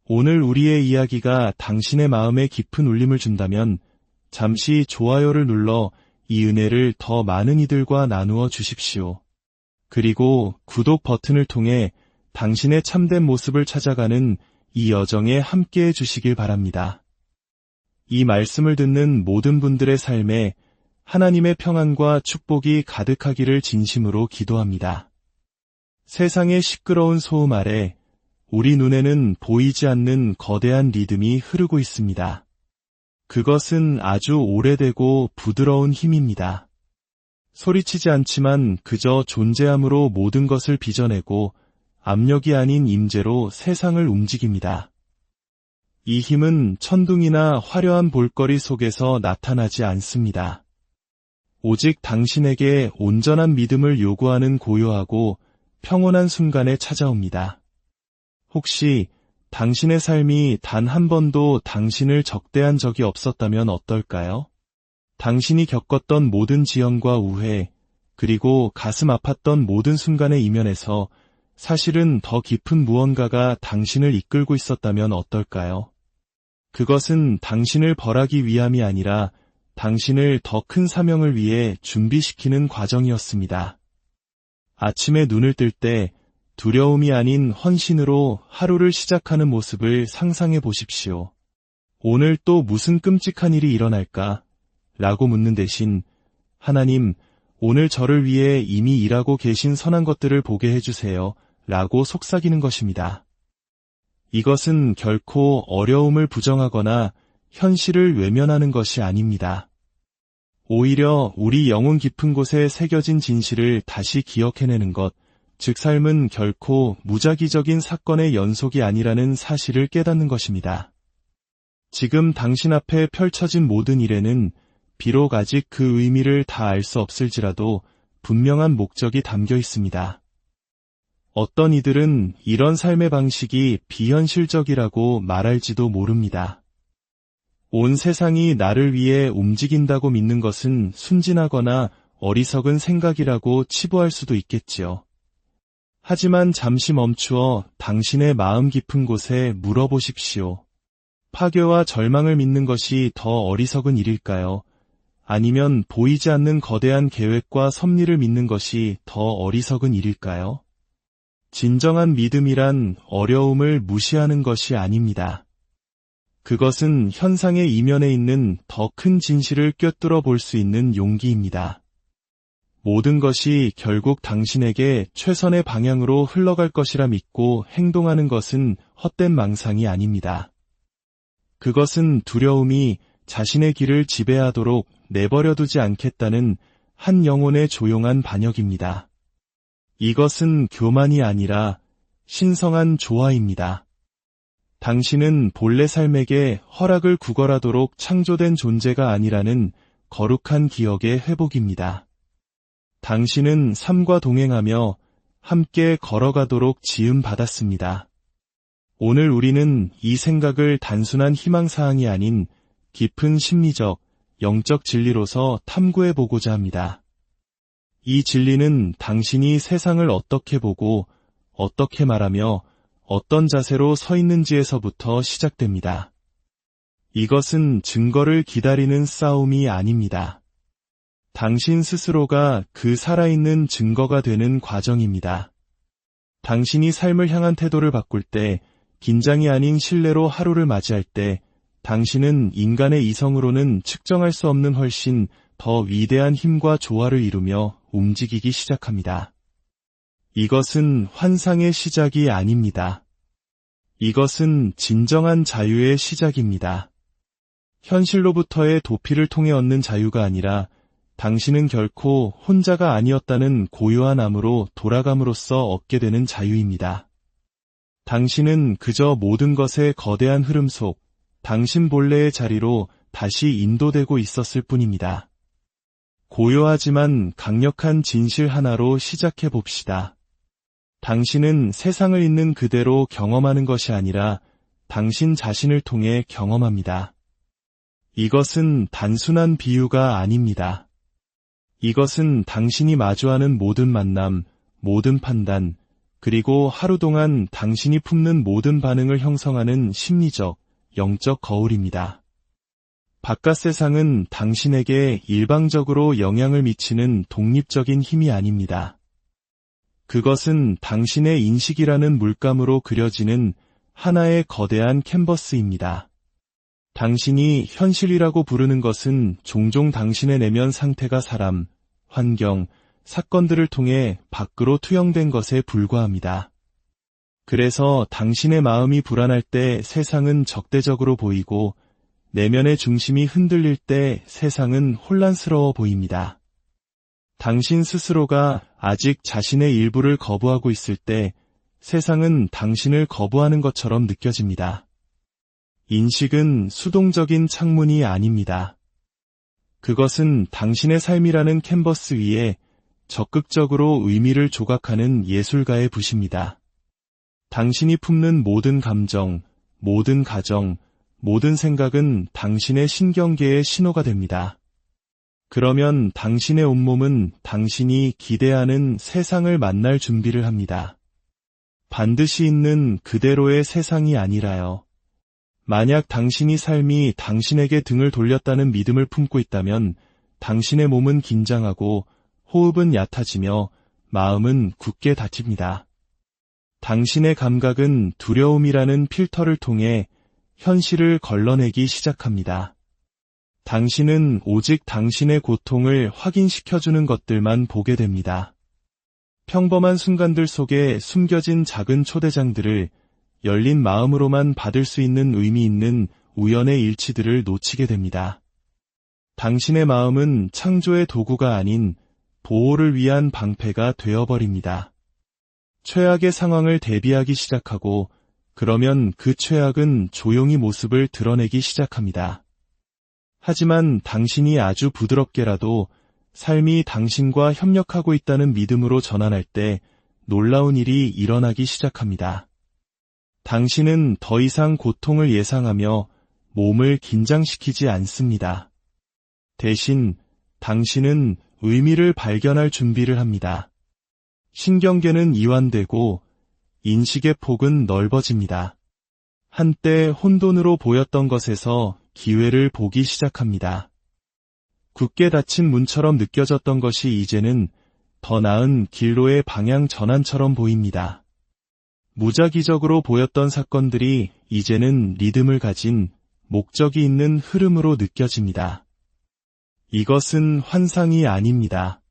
오늘 우리의 이야기가 당신의 마음에 깊은 울림을 준다면 잠시 좋아요를 눌러 이 은혜를 더 많은 이들과 나누어 주십시오. 그리고 구독 버튼을 통해 당신의 참된 모습을 찾아가는 이 여정에 함께해 주시길 바랍니다. 이 말씀을 듣는 모든 분들의 삶에 하나님의 평안과 축복이 가득하기를 진심으로 기도합니다. 세상의 시끄러운 소음 아래 우리 눈에는 보이지 않는 거대한 리듬이 흐르고 있습니다. 그것은 아주 오래되고 부드러운 힘입니다. 소리치지 않지만 그저 존재함으로 모든 것을 빚어내고 압력이 아닌 임재로 세상을 움직입니다. 이 힘은 천둥이나 화려한 볼거리 속에서 나타나지 않습니다. 오직 당신에게 온전한 믿음을 요구하는 고요하고 평온한 순간에 찾아옵니다. 혹시 당신의 삶이 단 한 번도 당신을 적대한 적이 없었다면 어떨까요? 당신이 겪었던 모든 지연과 우회, 그리고 가슴 아팠던 모든 순간의 이면에서 사실은 더 깊은 무언가가 당신을 이끌고 있었다면 어떨까요? 그것은 당신을 벌하기 위함이 아니라 당신을 더 큰 사명을 위해 준비시키는 과정이었습니다. 아침에 눈을 뜰 때 두려움이 아닌 헌신으로 하루를 시작하는 모습을 상상해 보십시오. 오늘 또 무슨 끔찍한 일이 일어날까? 라고 묻는 대신 하나님, 오늘 저를 위해 이미 일하고 계신 선한 것들을 보게 해주세요. 라고 속삭이는 것입니다. 이것은 결코 어려움을 부정하거나 현실을 외면하는 것이 아닙니다. 오히려 우리 영혼 깊은 곳에 새겨진 진실을 다시 기억해내는 것, 즉 삶은 결코 무작위적인 사건의 연속이 아니라는 사실을 깨닫는 것입니다. 지금 당신 앞에 펼쳐진 모든 일에는 비록 아직 그 의미를 다 알 수 없을지라도 분명한 목적이 담겨 있습니다. 어떤 이들은 이런 삶의 방식이 비현실적이라고 말할지도 모릅니다. 온 세상이 나를 위해 움직인다고 믿는 것은 순진하거나 어리석은 생각이라고 치부할 수도 있겠지요. 하지만 잠시 멈추어 당신의 마음 깊은 곳에 물어보십시오. 파괴와 절망을 믿는 것이 더 어리석은 일일까요? 아니면 보이지 않는 거대한 계획과 섭리를 믿는 것이 더 어리석은 일일까요? 진정한 믿음이란 어려움을 무시하는 것이 아닙니다. 그것은 현상의 이면에 있는 더 큰 진실을 꿰뚫어 볼 수 있는 용기입니다. 모든 것이 결국 당신에게 최선의 방향으로 흘러갈 것이라 믿고 행동하는 것은 헛된 망상이 아닙니다. 그것은 두려움이 자신의 길을 지배하도록 내버려두지 않겠다는 한 영혼의 조용한 반역입니다. 이것은 교만이 아니라 신성한 조화입니다. 당신은 본래 삶에게 허락을 구걸하도록 창조된 존재가 아니라는 거룩한 기억의 회복입니다. 당신은 삶과 동행하며 함께 걸어가도록 지음받았습니다. 오늘 우리는 이 생각을 단순한 희망사항이 아닌 깊은 심리적, 영적 진리로서 탐구해보고자 합니다. 이 진리는 당신이 세상을 어떻게 보고, 어떻게 말하며, 어떤 자세로 서 있는지에서부터 시작됩니다. 이것은 증거를 기다리는 싸움이 아닙니다. 당신 스스로가 그 살아있는 증거가 되는 과정입니다. 당신이 삶을 향한 태도를 바꿀 때, 긴장이 아닌 신뢰로 하루를 맞이할 때, 당신은 인간의 이성으로는 측정할 수 없는 훨씬 더 위대한 힘과 조화를 이루며 움직이기 시작합니다. 이것은 환상의 시작이 아닙니다. 이것은 진정한 자유의 시작입니다. 현실로부터의 도피를 통해 얻는 자유가 아니라 당신은 결코 혼자가 아니었다는 고요한 암으로 돌아감으로써 얻게 되는 자유입니다. 당신은 그저 모든 것의 거대한 흐름 속 당신 본래의 자리로 다시 인도되고 있었을 뿐입니다. 고요하지만 강력한 진실 하나로 시작해 봅시다. 당신은 세상을 있는 그대로 경험하는 것이 아니라 당신 자신을 통해 경험합니다. 이것은 단순한 비유가 아닙니다. 이것은 당신이 마주하는 모든 만남, 모든 판단, 그리고 하루 동안 당신이 품는 모든 반응을 형성하는 심리적, 영적 거울입니다. 바깥 세상은 당신에게 일방적으로 영향을 미치는 독립적인 힘이 아닙니다. 그것은 당신의 인식이라는 물감으로 그려지는 하나의 거대한 캔버스입니다. 당신이 현실이라고 부르는 것은 종종 당신의 내면 상태가 사람, 환경, 사건들을 통해 밖으로 투영된 것에 불과합니다. 그래서 당신의 마음이 불안할 때 세상은 적대적으로 보이고 내면의 중심이 흔들릴 때 세상은 혼란스러워 보입니다. 당신 스스로가 아직 자신의 일부를 거부하고 있을 때 세상은 당신을 거부하는 것처럼 느껴집니다. 인식은 수동적인 창문이 아닙니다. 그것은 당신의 삶이라는 캔버스 위에 적극적으로 의미를 조각하는 예술가의 붓입니다. 당신이 품는 모든 감정, 모든 가정, 모든 생각은 당신의 신경계의 신호가 됩니다. 그러면 당신의 온몸은 당신이 기대하는 세상을 만날 준비를 합니다. 반드시 있는 그대로의 세상이 아니라요. 만약 당신이 삶이 당신에게 등을 돌렸다는 믿음을 품고 있다면 당신의 몸은 긴장하고 호흡은 얕아지며 마음은 굳게 닫힙니다. 당신의 감각은 두려움이라는 필터를 통해 현실을 걸러내기 시작합니다. 당신은 오직 당신의 고통을 확인시켜주는 것들만 보게 됩니다. 평범한 순간들 속에 숨겨진 작은 초대장들을 열린 마음으로만 받을 수 있는 의미 있는 우연의 일치들을 놓치게 됩니다. 당신의 마음은 창조의 도구가 아닌 보호를 위한 방패가 되어버립니다. 최악의 상황을 대비하기 시작하고 그러면 그 최악은 조용히 모습을 드러내기 시작합니다. 하지만 당신이 아주 부드럽게라도 삶이 당신과 협력하고 있다는 믿음으로 전환할 때 놀라운 일이 일어나기 시작합니다. 당신은 더 이상 고통을 예상하며 몸을 긴장시키지 않습니다. 대신 당신은 의미를 발견할 준비를 합니다. 신경계는 이완되고 인식의 폭은 넓어집니다. 한때 혼돈으로 보였던 것에서 기회를 보기 시작합니다. 굳게 닫힌 문처럼 느껴졌던 것이 이제는 더 나은 길로의 방향 전환처럼 보입니다. 무작위적으로 보였던 사건들이 이제는 리듬을 가진 목적이 있는 흐름으로 느껴집니다. 이것은 환상이 아닙니다.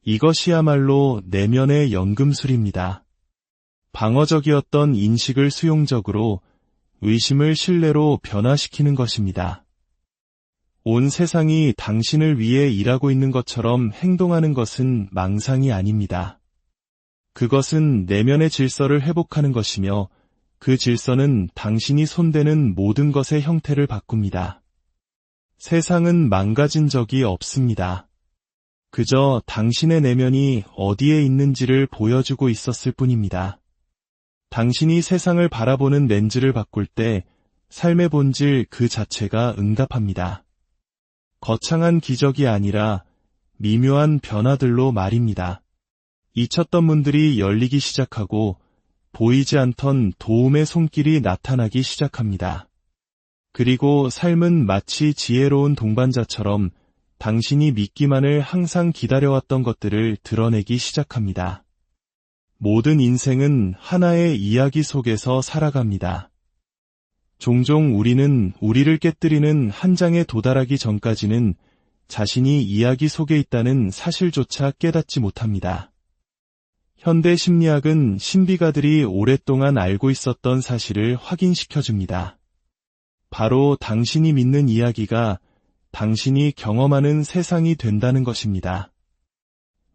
이것이야말로 내면의 연금술입니다. 방어적이었던 인식을 수용적으로, 의심을 신뢰로 변화시키는 것입니다. 온 세상이 당신을 위해 일하고 있는 것처럼 행동하는 것은 망상이 아닙니다. 그것은 내면의 질서를 회복하는 것이며 그 질서는 당신이 손대는 모든 것의 형태를 바꿉니다. 세상은 망가진 적이 없습니다. 그저 당신의 내면이 어디에 있는지를 보여주고 있었을 뿐입니다. 당신이 세상을 바라보는 렌즈를 바꿀 때 삶의 본질 그 자체가 응답합니다. 거창한 기적이 아니라 미묘한 변화들로 말입니다. 잊혔던 문들이 열리기 시작하고 보이지 않던 도움의 손길이 나타나기 시작합니다. 그리고 삶은 마치 지혜로운 동반자처럼 당신이 믿기만을 항상 기다려왔던 것들을 드러내기 시작합니다. 모든 인생은 하나의 이야기 속에서 살아갑니다. 종종 우리는 우리를 깨뜨리는 한 장에 도달하기 전까지는 자신이 이야기 속에 있다는 사실조차 깨닫지 못합니다. 현대 심리학은 신비가들이 오랫동안 알고 있었던 사실을 확인시켜줍니다. 바로 당신이 믿는 이야기가 당신이 경험하는 세상이 된다는 것입니다.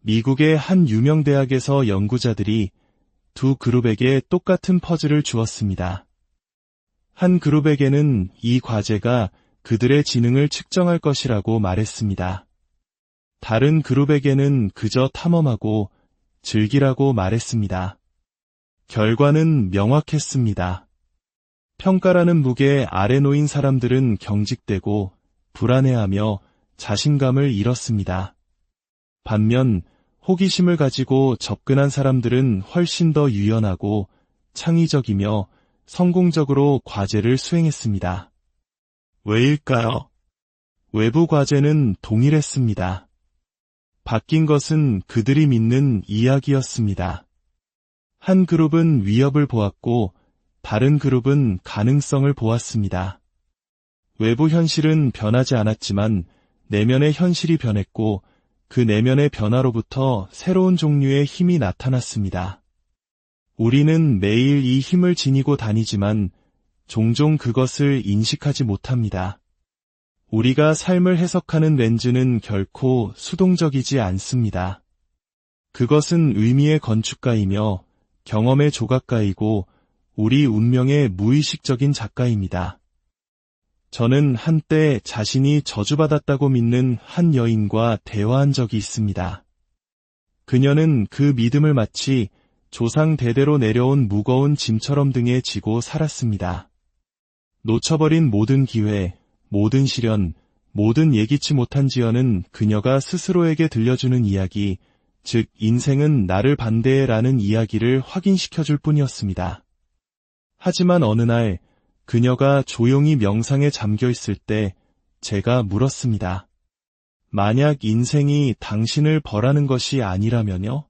미국의 한 유명 대학에서 연구자들이 두 그룹에게 똑같은 퍼즐을 주었습니다. 한 그룹에게는 이 과제가 그들의 지능을 측정할 것이라고 말했습니다. 다른 그룹에게는 그저 탐험하고 즐기라고 말했습니다. 결과는 명확했습니다. 평가라는 무게 아래 놓인 사람들은 경직되고 불안해하며 자신감을 잃었습니다. 반면 호기심을 가지고 접근한 사람들은 훨씬 더 유연하고 창의적이며 성공적으로 과제를 수행했습니다. 왜일까요? 외부 과제는 동일했습니다. 바뀐 것은 그들이 믿는 이야기였습니다. 한 그룹은 위협을 보았고 다른 그룹은 가능성을 보았습니다. 외부 현실은 변하지 않았지만 내면의 현실이 변했고 그 내면의 변화로부터 새로운 종류의 힘이 나타났습니다. 우리는 매일 이 힘을 지니고 다니지만 종종 그것을 인식하지 못합니다. 우리가 삶을 해석하는 렌즈는 결코 수동적이지 않습니다. 그것은 의미의 건축가이며 경험의 조각가이고 우리 운명의 무의식적인 작가입니다. 저는 한때 자신이 저주받았다고 믿는 한 여인과 대화한 적이 있습니다. 그녀는 그 믿음을 마치 조상 대대로 내려온 무거운 짐처럼 등에 지고 살았습니다. 놓쳐버린 모든 기회, 모든 시련, 모든 예기치 못한 지연은 그녀가 스스로에게 들려주는 이야기, 즉 인생은 나를 반대해라는 이야기를 확인시켜줄 뿐이었습니다. 하지만 어느 날 그녀가 조용히 명상에 잠겨 있을 때 제가 물었습니다. 만약 인생이 당신을 벌하는 것이 아니라면요?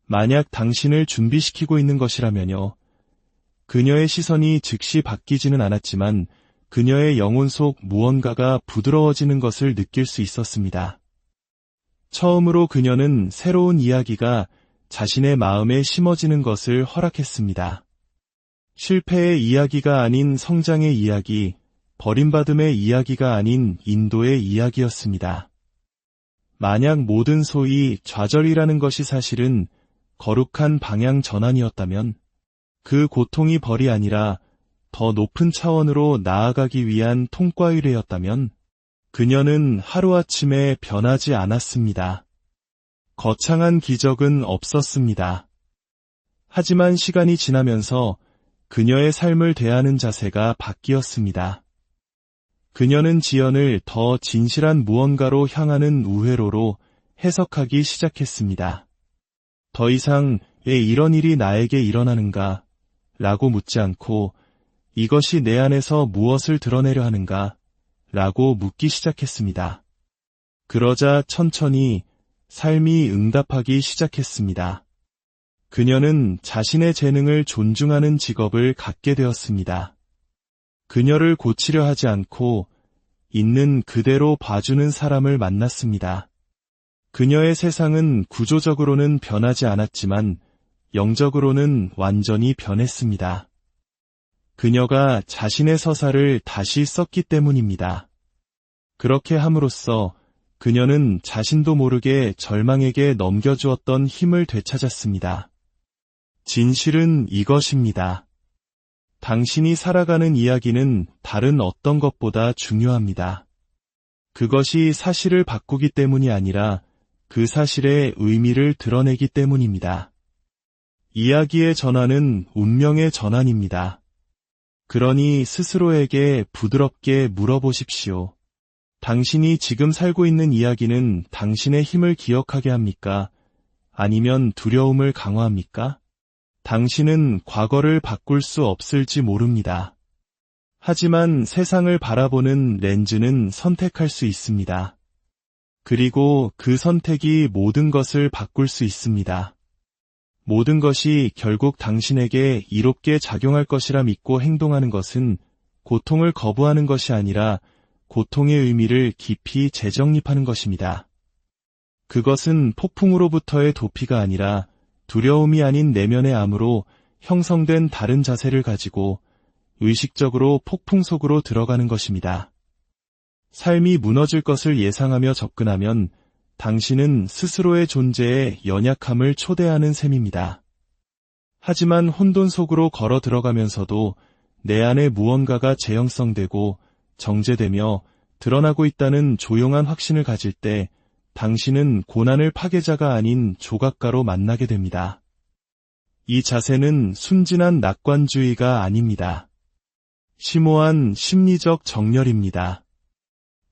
만약 당신을 준비시키고 있는 것이라면요? 그녀의 시선이 즉시 바뀌지는 않았지만 그녀의 영혼 속 무언가가 부드러워지는 것을 느낄 수 있었습니다. 처음으로 그녀는 새로운 이야기가 자신의 마음에 심어지는 것을 허락했습니다. 실패의 이야기가 아닌 성장의 이야기, 버림받음의 이야기가 아닌 인도의 이야기였습니다. 만약 모든 소위 좌절이라는 것이 사실은 거룩한 방향 전환이었다면 그 고통이 벌이 아니라 더 높은 차원으로 나아가기 위한 통과의례였다면 그녀는 하루아침에 변하지 않았습니다. 거창한 기적은 없었습니다. 하지만 시간이 지나면서 그녀의 삶을 대하는 자세가 바뀌었습니다. 그녀는 지연을 더 진실한 무언가로 향하는 우회로로 해석하기 시작했습니다. 더 이상 왜 이런 일이 나에게 일어나는가? 라고 묻지 않고 이것이 내 안에서 무엇을 드러내려 하는가? 라고 묻기 시작했습니다. 그러자 천천히 삶이 응답하기 시작했습니다. 그녀는 자신의 재능을 존중하는 직업을 갖게 되었습니다. 그녀를 고치려 하지 않고 있는 그대로 봐주는 사람을 만났습니다. 그녀의 세상은 구조적으로는 변하지 않았지만 영적으로는 완전히 변했습니다. 그녀가 자신의 서사를 다시 썼기 때문입니다. 그렇게 함으로써 그녀는 자신도 모르게 절망에게 넘겨주었던 힘을 되찾았습니다. 진실은 이것입니다. 당신이 살아가는 이야기는 다른 어떤 것보다 중요합니다. 그것이 사실을 바꾸기 때문이 아니라 그 사실의 의미를 드러내기 때문입니다. 이야기의 전환은 운명의 전환입니다. 그러니 스스로에게 부드럽게 물어보십시오. 당신이 지금 살고 있는 이야기는 당신의 힘을 기억하게 합니까? 아니면 두려움을 강화합니까? 당신은 과거를 바꿀 수 없을지 모릅니다. 하지만 세상을 바라보는 렌즈는 선택할 수 있습니다. 그리고 그 선택이 모든 것을 바꿀 수 있습니다. 모든 것이 결국 당신에게 이롭게 작용할 것이라 믿고 행동하는 것은 고통을 거부하는 것이 아니라 고통의 의미를 깊이 재정립하는 것입니다. 그것은 폭풍으로부터의 도피가 아니라 두려움이 아닌 내면의 암으로 형성된 다른 자세를 가지고 의식적으로 폭풍 속으로 들어가는 것입니다. 삶이 무너질 것을 예상하며 접근하면 당신은 스스로의 존재에 연약함을 초대하는 셈입니다. 하지만 혼돈 속으로 걸어 들어가면서도 내 안에 무언가가 재형성되고 정제되며 드러나고 있다는 조용한 확신을 가질 때 당신은 고난을 파괴자가 아닌 조각가로 만나게 됩니다. 이 자세는 순진한 낙관주의가 아닙니다. 심오한 심리적 정렬입니다.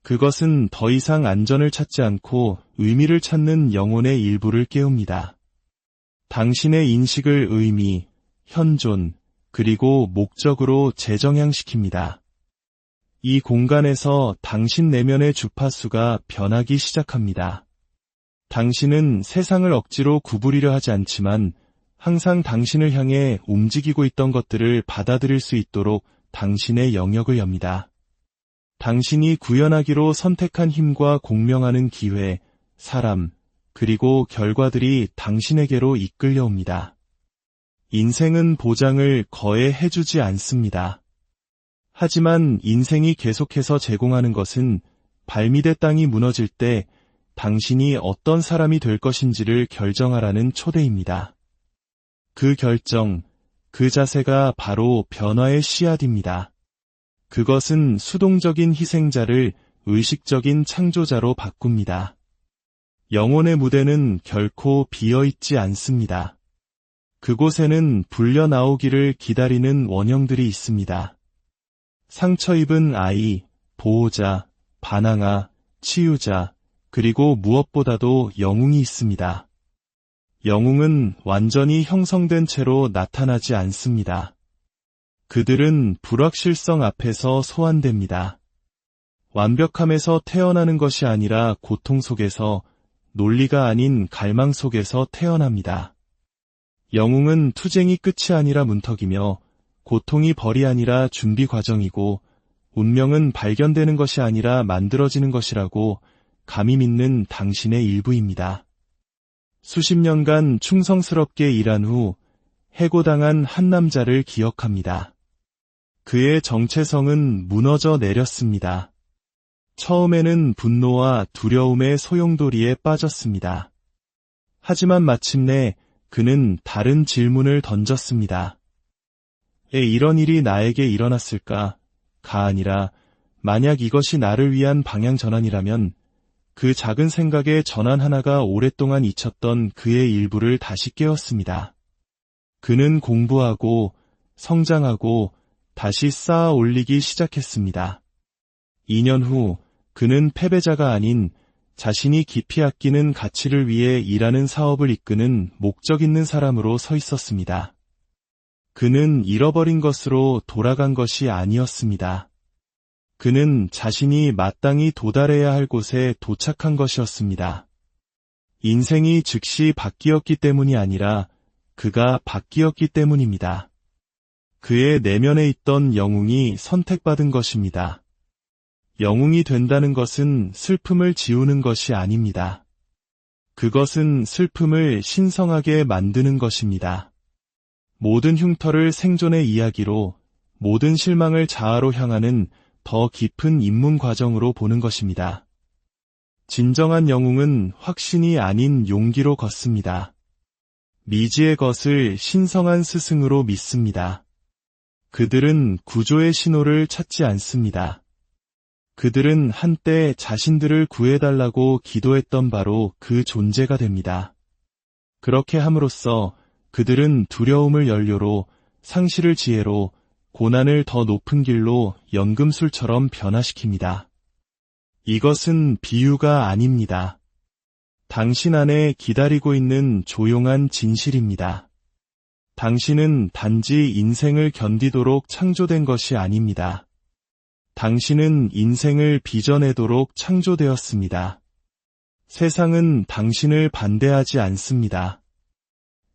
그것은 더 이상 안전을 찾지 않고 의미를 찾는 영혼의 일부를 깨웁니다. 당신의 인식을 의미, 현존, 그리고 목적으로 재정향시킵니다. 이 공간에서 당신 내면의 주파수가 변하기 시작합니다. 당신은 세상을 억지로 구부리려 하지 않지만 항상 당신을 향해 움직이고 있던 것들을 받아들일 수 있도록 당신의 영역을 엽니다. 당신이 구현하기로 선택한 힘과 공명하는 기회, 사람, 그리고 결과들이 당신에게로 이끌려옵니다. 인생은 보장을 거해해주지 않습니다. 하지만 인생이 계속해서 제공하는 것은 발밑의 땅이 무너질 때 당신이 어떤 사람이 될 것인지를 결정하라는 초대입니다. 그 결정, 그 자세가 바로 변화의 씨앗입니다. 그것은 수동적인 희생자를 의식적인 창조자로 바꿉니다. 영혼의 무대는 결코 비어있지 않습니다. 그곳에는 불려 나오기를 기다리는 원형들이 있습니다. 상처 입은 아이, 보호자, 반항아, 치유자, 그리고 무엇보다도 영웅이 있습니다. 영웅은 완전히 형성된 채로 나타나지 않습니다. 그들은 불확실성 앞에서 소환됩니다. 완벽함에서 태어나는 것이 아니라 고통 속에서, 논리가 아닌 갈망 속에서 태어납니다. 영웅은 투쟁이 끝이 아니라 문턱이며, 고통이 벌이 아니라 준비 과정이고, 운명은 발견되는 것이 아니라 만들어지는 것이라고 감히 믿는 당신의 일부입니다. 수십 년간 충성스럽게 일한 후 해고당한 한 남자를 기억합니다. 그의 정체성은 무너져 내렸습니다. 처음에는 분노와 두려움의 소용돌이에 빠졌습니다. 하지만 마침내 그는 다른 질문을 던졌습니다. 왜 이런 일이 나에게 일어났을까? 가 아니라 만약 이것이 나를 위한 방향 전환이라면 그 작은 생각의 전환 하나가 오랫동안 잊혔던 그의 일부를 다시 깨웠습니다. 그는 공부하고 성장하고 다시 쌓아 올리기 시작했습니다. 2년 후 그는 패배자가 아닌 자신이 깊이 아끼는 가치를 위해 일하는 사업을 이끄는 목적 있는 사람으로 서 있었습니다. 그는 잃어버린 것으로 돌아간 것이 아니었습니다. 그는 자신이 마땅히 도달해야 할 곳에 도착한 것이었습니다. 인생이 즉시 바뀌었기 때문이 아니라 그가 바뀌었기 때문입니다. 그의 내면에 있던 영웅이 선택받은 것입니다. 영웅이 된다는 것은 슬픔을 지우는 것이 아닙니다. 그것은 슬픔을 신성하게 만드는 것입니다. 모든 흉터를 생존의 이야기로, 모든 실망을 자아로 향하는 더 깊은 입문 과정으로 보는 것입니다. 진정한 영웅은 확신이 아닌 용기로 걷습니다. 미지의 것을 신성한 스승으로 믿습니다. 그들은 구조의 신호를 찾지 않습니다. 그들은 한때 자신들을 구해달라고 기도했던 바로 그 존재가 됩니다. 그렇게 함으로써 그들은 두려움을 연료로, 상실을 지혜로, 고난을 더 높은 길로 연금술처럼 변화시킵니다. 이것은 비유가 아닙니다. 당신 안에 기다리고 있는 조용한 진실입니다. 당신은 단지 인생을 견디도록 창조된 것이 아닙니다. 당신은 인생을 빚어내도록 창조되었습니다. 세상은 당신을 반대하지 않습니다.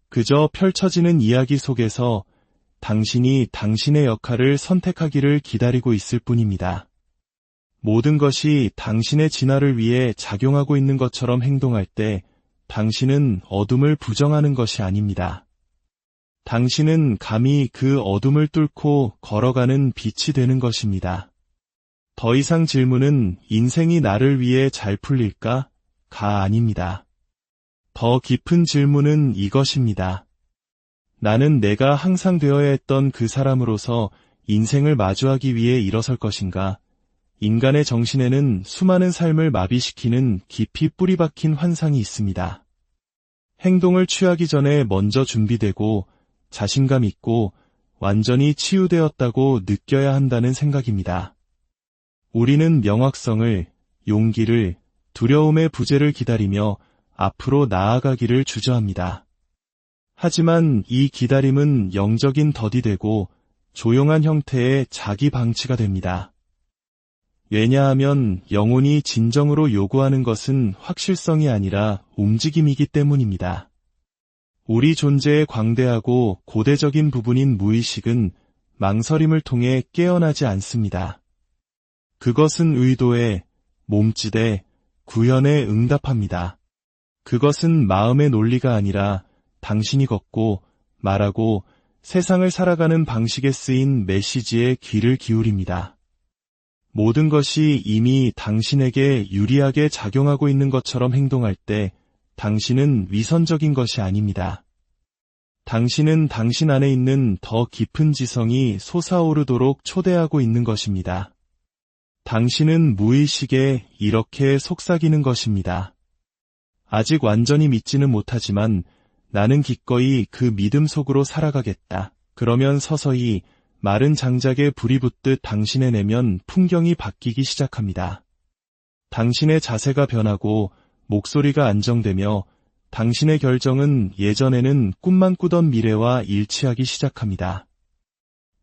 그저 펼쳐지는 이야기 속에서 당신이 당신의 역할을 선택하기를 기다리고 있을 뿐입니다. 모든 것이 당신의 진화를 위해 작용하고 있는 것처럼 행동할 때 당신은 어둠을 부정하는 것이 아닙니다. 당신은 감히 그 어둠을 뚫고 걸어가는 빛이 되는 것입니다. 더 이상 질문은 인생이 나를 위해 잘 풀릴까? 가 아닙니다. 더 깊은 질문은 이것입니다. 나는 내가 항상 되어야 했던 그 사람으로서 인생을 마주하기 위해 일어설 것인가? 인간의 정신에는 수많은 삶을 마비시키는 깊이 뿌리 박힌 환상이 있습니다. 행동을 취하기 전에 먼저 준비되고 자신감 있고 완전히 치유되었다고 느껴야 한다는 생각입니다. 우리는 명확성을, 용기를, 두려움의 부재를 기다리며 앞으로 나아가기를 주저합니다. 하지만 이 기다림은 영적인 덫이 되고 조용한 형태의 자기 방치가 됩니다. 왜냐하면 영혼이 진정으로 요구하는 것은 확실성이 아니라 움직임이기 때문입니다. 우리 존재의 광대하고 고대적인 부분인 무의식은 망설임을 통해 깨어나지 않습니다. 그것은 의도에, 몸짓에, 구현에 응답합니다. 그것은 마음의 논리가 아니라 당신이 걷고 말하고 세상을 살아가는 방식에 쓰인 메시지에 귀를 기울입니다. 모든 것이 이미 당신에게 유리하게 작용하고 있는 것처럼 행동할 때 당신은 위선적인 것이 아닙니다. 당신은 당신 안에 있는 더 깊은 지성이 솟아오르도록 초대하고 있는 것입니다. 당신은 무의식에 이렇게 속삭이는 것입니다. 아직 완전히 믿지는 못하지만 나는 기꺼이 그 믿음 속으로 살아가겠다. 그러면 서서히 마른 장작에 불이 붙듯 당신의 내면 풍경이 바뀌기 시작합니다. 당신의 자세가 변하고 목소리가 안정되며 당신의 결정은 예전에는 꿈만 꾸던 미래와 일치하기 시작합니다.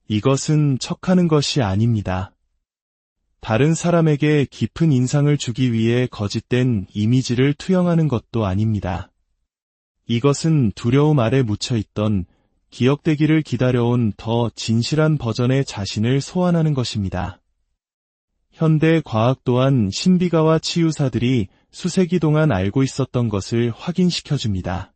이것은 척하는 것이 아닙니다. 다른 사람에게 깊은 인상을 주기 위해 거짓된 이미지를 투영하는 것도 아닙니다. 이것은 두려움 아래 묻혀있던 기억되기를 기다려온 더 진실한 버전의 자신을 소환하는 것입니다. 현대 과학 또한 신비가와 치유사들이 수세기 동안 알고 있었던 것을 확인시켜줍니다.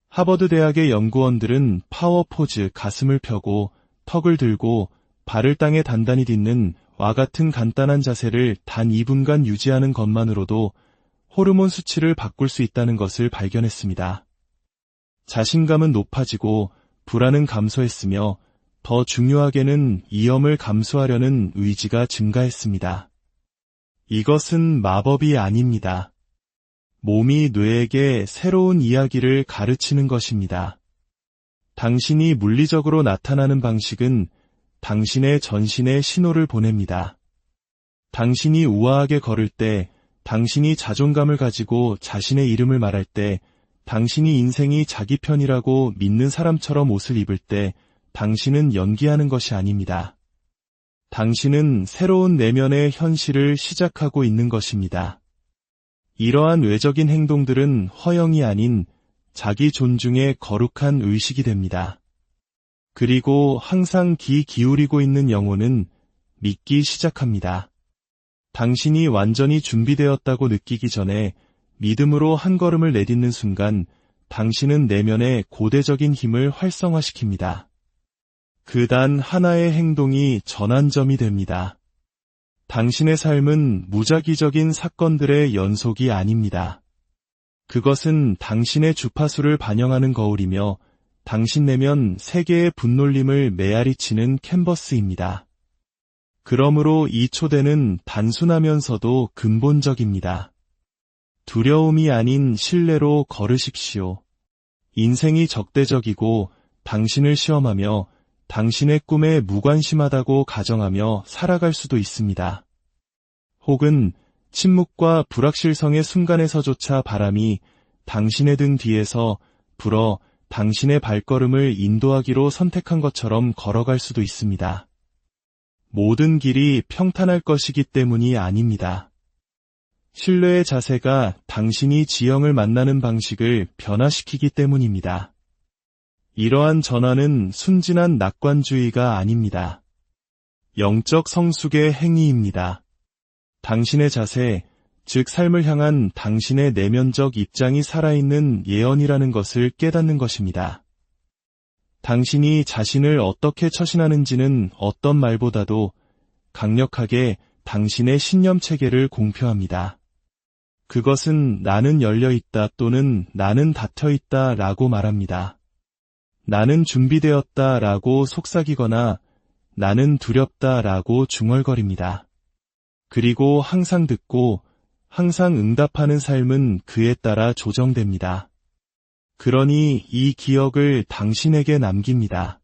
하버드 대학의 연구원들은 파워 포즈, 가슴을 펴고 턱을 들고 발을 땅에 단단히 딛는 와 같은 간단한 자세를 단 2분간 유지하는 것만으로도 호르몬 수치를 바꿀 수 있다는 것을 발견했습니다. 자신감은 높아지고 불안은 감소했으며 더 중요하게는 위험을 감수하려는 의지가 증가했습니다. 이것은 마법이 아닙니다. 몸이 뇌에게 새로운 이야기를 가르치는 것입니다. 당신이 물리적으로 나타나는 방식은 당신의 전신에 신호를 보냅니다. 당신이 우아하게 걸을 때, 당신이 자존감을 가지고 자신의 이름을 말할 때, 당신이 인생이 자기 편이라고 믿는 사람처럼 옷을 입을 때 당신은 연기하는 것이 아닙니다. 당신은 새로운 내면의 현실을 시작하고 있는 것입니다. 이러한 외적인 행동들은 허영이 아닌 자기 존중의 거룩한 의식이 됩니다. 그리고 항상 귀 기울이고 있는 영혼은 믿기 시작합니다. 당신이 완전히 준비되었다고 느끼기 전에 믿음으로 한 걸음을 내딛는 순간 당신은 내면의 고대적인 힘을 활성화시킵니다. 그 단 하나의 행동이 전환점이 됩니다. 당신의 삶은 무작위적인 사건들의 연속이 아닙니다. 그것은 당신의 주파수를 반영하는 거울이며 당신 내면 세계의 분놀림을 메아리치는 캔버스입니다. 그러므로 이 초대는 단순하면서도 근본적입니다. 두려움이 아닌 신뢰로 걸으십시오. 인생이 적대적이고 당신을 시험하며 당신의 꿈에 무관심하다고 가정하며 살아갈 수도 있습니다. 혹은 침묵과 불확실성의 순간에서조차 바람이 당신의 등 뒤에서 불어 당신의 발걸음을 인도하기로 선택한 것처럼 걸어갈 수도 있습니다. 모든 길이 평탄할 것이기 때문이 아닙니다. 신뢰의 자세가 당신이 지형을 만나는 방식을 변화시키기 때문입니다. 이러한 전환은 순진한 낙관주의가 아닙니다. 영적 성숙의 행위입니다. 당신의 자세, 즉 삶을 향한 당신의 내면적 입장이 살아있는 예언이라는 것을 깨닫는 것입니다. 당신이 자신을 어떻게 처신하는지는 어떤 말보다도 강력하게 당신의 신념 체계를 공표합니다. 그것은 나는 열려있다 또는 나는 닫혀있다 라고 말합니다. 나는 준비되었다 라고 속삭이거나 나는 두렵다 라고 중얼거립니다. 그리고 항상 듣고 항상 응답하는 삶은 그에 따라 조정됩니다. 그러니 이 기억을 당신에게 남깁니다.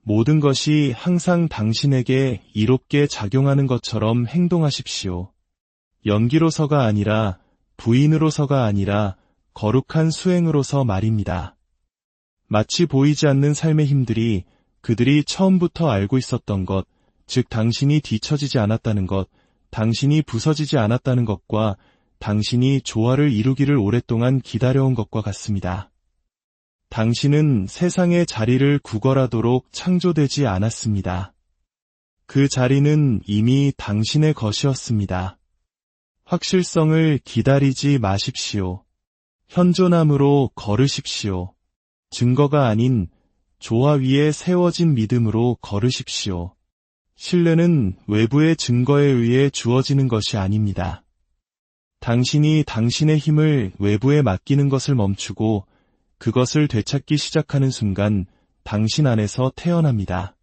모든 것이 항상 당신에게 이롭게 작용하는 것처럼 행동하십시오. 연기로서가 아니라 부인으로서가 아니라 거룩한 수행으로서 말입니다. 마치 보이지 않는 삶의 힘들이 그들이 처음부터 알고 있었던 것, 즉 당신이 뒤처지지 않았다는 것, 당신이 부서지지 않았다는 것과 당신이 조화를 이루기를 오랫동안 기다려온 것과 같습니다. 당신은 세상의 자리를 구걸하도록 창조되지 않았습니다. 그 자리는 이미 당신의 것이었습니다. 확실성을 기다리지 마십시오. 현존함으로 걸으십시오. 증거가 아닌 조화 위에 세워진 믿음으로 걸으십시오. 신뢰는 외부의 증거에 의해 주어지는 것이 아닙니다. 당신이 당신의 힘을 외부에 맡기는 것을 멈추고 그것을 되찾기 시작하는 순간 당신 안에서 태어납니다.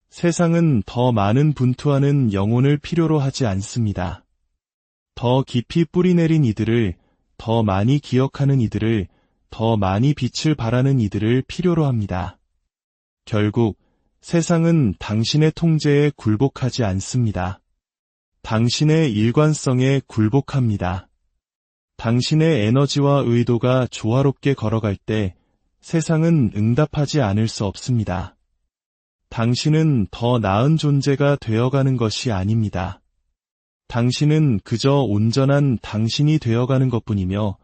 세상은 더 많은 분투하는 영혼을 필요로 하지 않습니다. 더 깊이 뿌리내린 이들을, 더 많이 기억하는 이들을, 더 많이 빛을 발하는 이들을 필요로 합니다. 결국 세상은 당신의 통제에 굴복하지 않습니다. 당신의 일관성에 굴복합니다. 당신의 에너지와 의도가 조화롭게 걸어갈 때 세상은 응답하지 않을 수 없습니다. 당신은 더 나은 존재가 되어가는 것이 아닙니다. 당신은 그저 온전한 당신이 되어가는 것뿐이며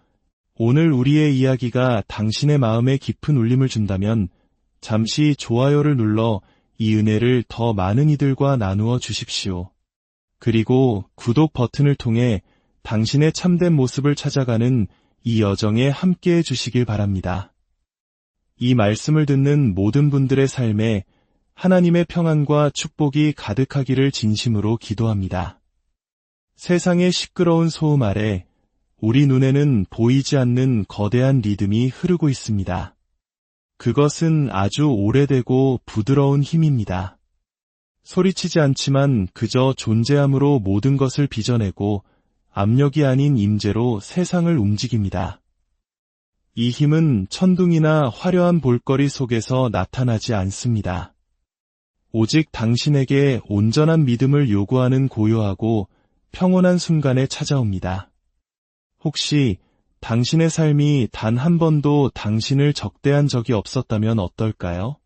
오늘 우리의 이야기가 당신의 마음에 깊은 울림을 준다면 잠시 좋아요를 눌러 이 은혜를 더 많은 이들과 나누어 주십시오. 그리고 구독 버튼을 통해 당신의 참된 모습을 찾아가는 이 여정에 함께해 주시길 바랍니다. 이 말씀을 듣는 모든 분들의 삶에 하나님의 평안과 축복이 가득하기를 진심으로 기도합니다. 세상의 시끄러운 소음 아래 우리 눈에는 보이지 않는 거대한 리듬이 흐르고 있습니다. 그것은 아주 오래되고 부드러운 힘입니다. 소리치지 않지만 그저 존재함으로 모든 것을 빚어내고 압력이 아닌 임재로 세상을 움직입니다. 이 힘은 천둥이나 화려한 볼거리 속에서 나타나지 않습니다. 오직 당신에게 온전한 믿음을 요구하는 고요하고 평온한 순간에 찾아옵니다. 혹시 당신의 삶이 단 한 번도 당신을 적대한 적이 없었다면 어떨까요?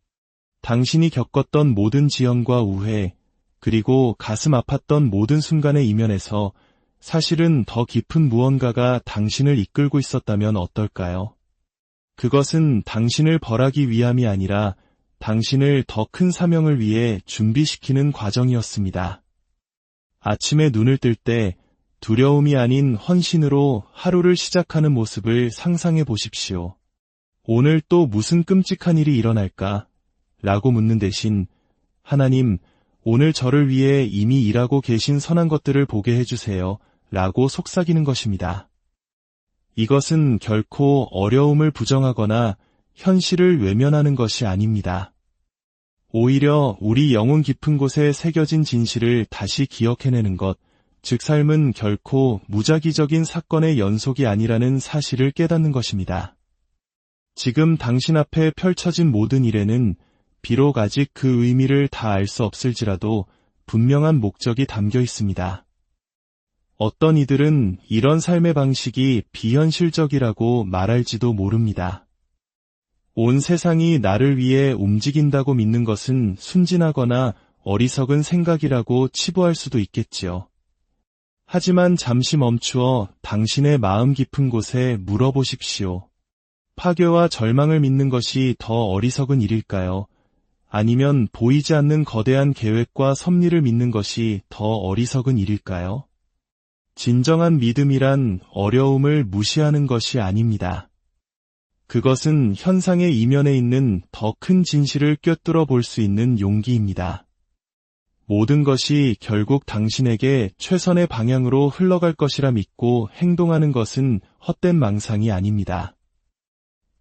당신이 겪었던 모든 지연과 우회, 그리고 가슴 아팠던 모든 순간의 이면에서 사실은 더 깊은 무언가가 당신을 이끌고 있었다면 어떨까요? 그것은 당신을 벌하기 위함이 아니라 당신을 더 큰 사명을 위해 준비시키는 과정이었습니다. 아침에 눈을 뜰 때 두려움이 아닌 헌신으로 하루를 시작하는 모습을 상상해 보십시오. 오늘 또 무슨 끔찍한 일이 일어날까? 라고 묻는 대신 하나님, 오늘 저를 위해 이미 일하고 계신 선한 것들을 보게 해주세요. 라고 속삭이는 것입니다. 이것은 결코 어려움을 부정하거나 현실을 외면하는 것이 아닙니다. 오히려 우리 영혼 깊은 곳에 새겨진 진실을 다시 기억해내는 것, 즉 삶은 결코 무작위적인 사건의 연속이 아니라는 사실을 깨닫는 것입니다. 지금 당신 앞에 펼쳐진 모든 일에는 비록 아직 그 의미를 다 알 수 없을지라도 분명한 목적이 담겨 있습니다. 어떤 이들은 이런 삶의 방식이 비현실적이라고 말할지도 모릅니다. 온 세상이 나를 위해 움직인다고 믿는 것은 순진하거나 어리석은 생각이라고 치부할 수도 있겠지요. 하지만 잠시 멈추어 당신의 마음 깊은 곳에 물어보십시오. 파괴와 절망을 믿는 것이 더 어리석은 일일까요? 아니면 보이지 않는 거대한 계획과 섭리를 믿는 것이 더 어리석은 일일까요? 진정한 믿음이란 어려움을 무시하는 것이 아닙니다. 그것은 현상의 이면에 있는 더 큰 진실을 꿰뚫어 볼 수 있는 용기입니다. 모든 것이 결국 당신에게 최선의 방향으로 흘러갈 것이라 믿고 행동하는 것은 헛된 망상이 아닙니다.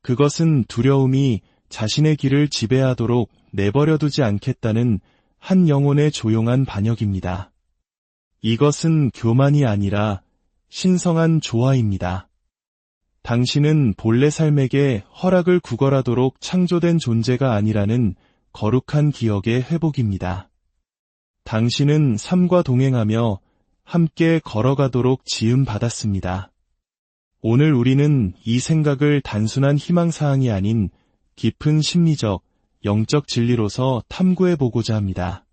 그것은 두려움이 자신의 길을 지배하도록 내버려두지 않겠다는 한 영혼의 조용한 반역입니다. 이것은 교만이 아니라 신성한 조화입니다. 당신은 본래 삶에게 허락을 구걸하도록 창조된 존재가 아니라는 거룩한 기억의 회복입니다. 당신은 삶과 동행하며 함께 걸어가도록 지음받았습니다. 오늘 우리는 이 생각을 단순한 희망사항이 아닌 깊은 심리적, 영적 진리로서 탐구해보고자 합니다.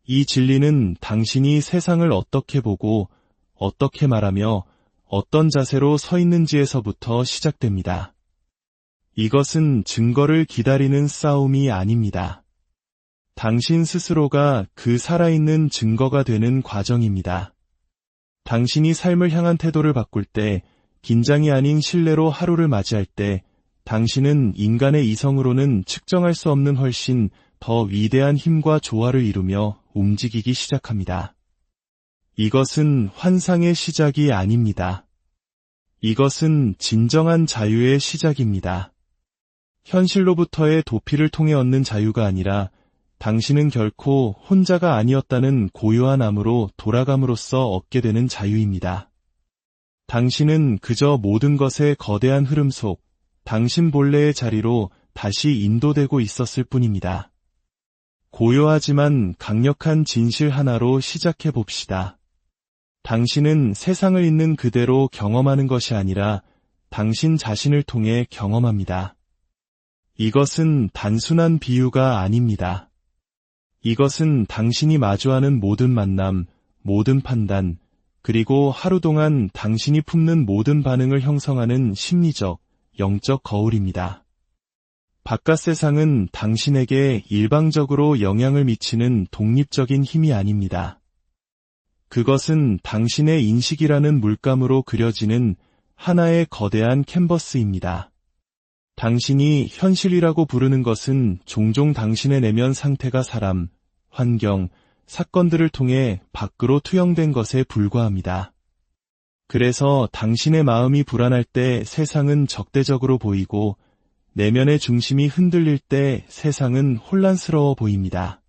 이 진리는 당신이 세상을 어떻게 보고, 어떻게 말하며, 어떤 자세로 서 있는지에서부터 시작됩니다. 이것은 증거를 기다리는 싸움이 아닙니다. 당신 스스로가 그 살아있는 증거가 되는 과정입니다. 당신이 삶을 향한 태도를 바꿀 때, 긴장이 아닌 신뢰로 하루를 맞이할 때, 당신은 인간의 이성으로는 측정할 수 없는 훨씬 더 위대한 힘과 조화를 이루며 움직이기 시작합니다. 이것은 환상의 시작이 아닙니다. 이것은 진정한 자유의 시작입니다. 현실로부터의 도피를 통해 얻는 자유가 아니라 당신은 결코 혼자가 아니었다는 고요한 암으로 돌아감으로써 얻게 되는 자유입니다. 당신은 그저 모든 것의 거대한 흐름 속 당신 본래의 자리로 다시 인도되고 있었을 뿐입니다. 고요하지만 강력한 진실 하나로 시작해 봅시다. 당신은 세상을 있는 그대로 경험하는 것이 아니라 당신 자신을 통해 경험합니다. 이것은 단순한 비유가 아닙니다. 이것은 당신이 마주하는 모든 만남, 모든 판단, 그리고 하루 동안 당신이 품는 모든 반응을 형성하는 심리적, 영적 거울입니다. 바깥 세상은 당신에게 일방적으로 영향을 미치는 독립적인 힘이 아닙니다. 그것은 당신의 인식이라는 물감으로 그려지는 하나의 거대한 캔버스입니다. 당신이 현실이라고 부르는 것은 종종 당신의 내면 상태가 사람, 환경, 사건들을 통해 밖으로 투영된 것에 불과합니다. 그래서 당신의 마음이 불안할 때 세상은 적대적으로 보이고 내면의 중심이 흔들릴 때 세상은 혼란스러워 보입니다.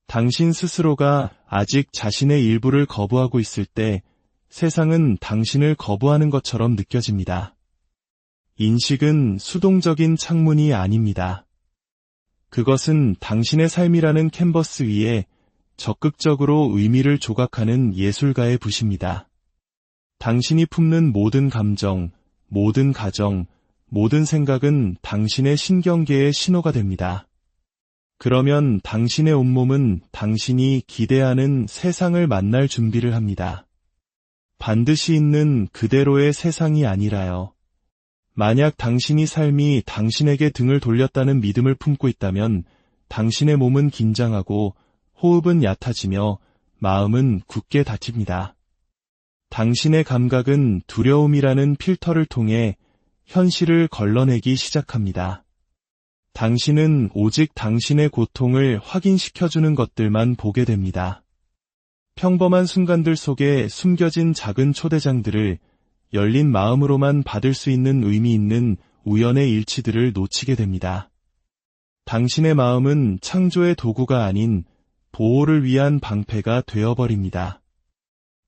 당신 스스로가 아직 자신의 일부를 거부하고 있을 때 세상은 당신을 거부하는 것처럼 느껴집니다. 인식은 수동적인 창문이 아닙니다. 그것은 당신의 삶이라는 캔버스 위에 적극적으로 의미를 조각하는 예술가의 붓입니다. 당신이 품는 모든 감정, 모든 가정, 모든 생각은 당신의 신경계의 신호가 됩니다. 그러면 당신의 온몸은 당신이 기대하는 세상을 만날 준비를 합니다. 반드시 있는 그대로의 세상이 아니라요. 만약 당신이 삶이 당신에게 등을 돌렸다는 믿음을 품고 있다면 당신의 몸은 긴장하고 호흡은 얕아지며 마음은 굳게 닫힙니다. 당신의 감각은 두려움이라는 필터를 통해 현실을 걸러내기 시작합니다. 당신은 오직 당신의 고통을 확인시켜주는 것들만 보게 됩니다. 평범한 순간들 속에 숨겨진 작은 초대장들을 열린 마음으로만 받을 수 있는 의미 있는 우연의 일치들을 놓치게 됩니다. 당신의 마음은 창조의 도구가 아닌 보호를 위한 방패가 되어버립니다.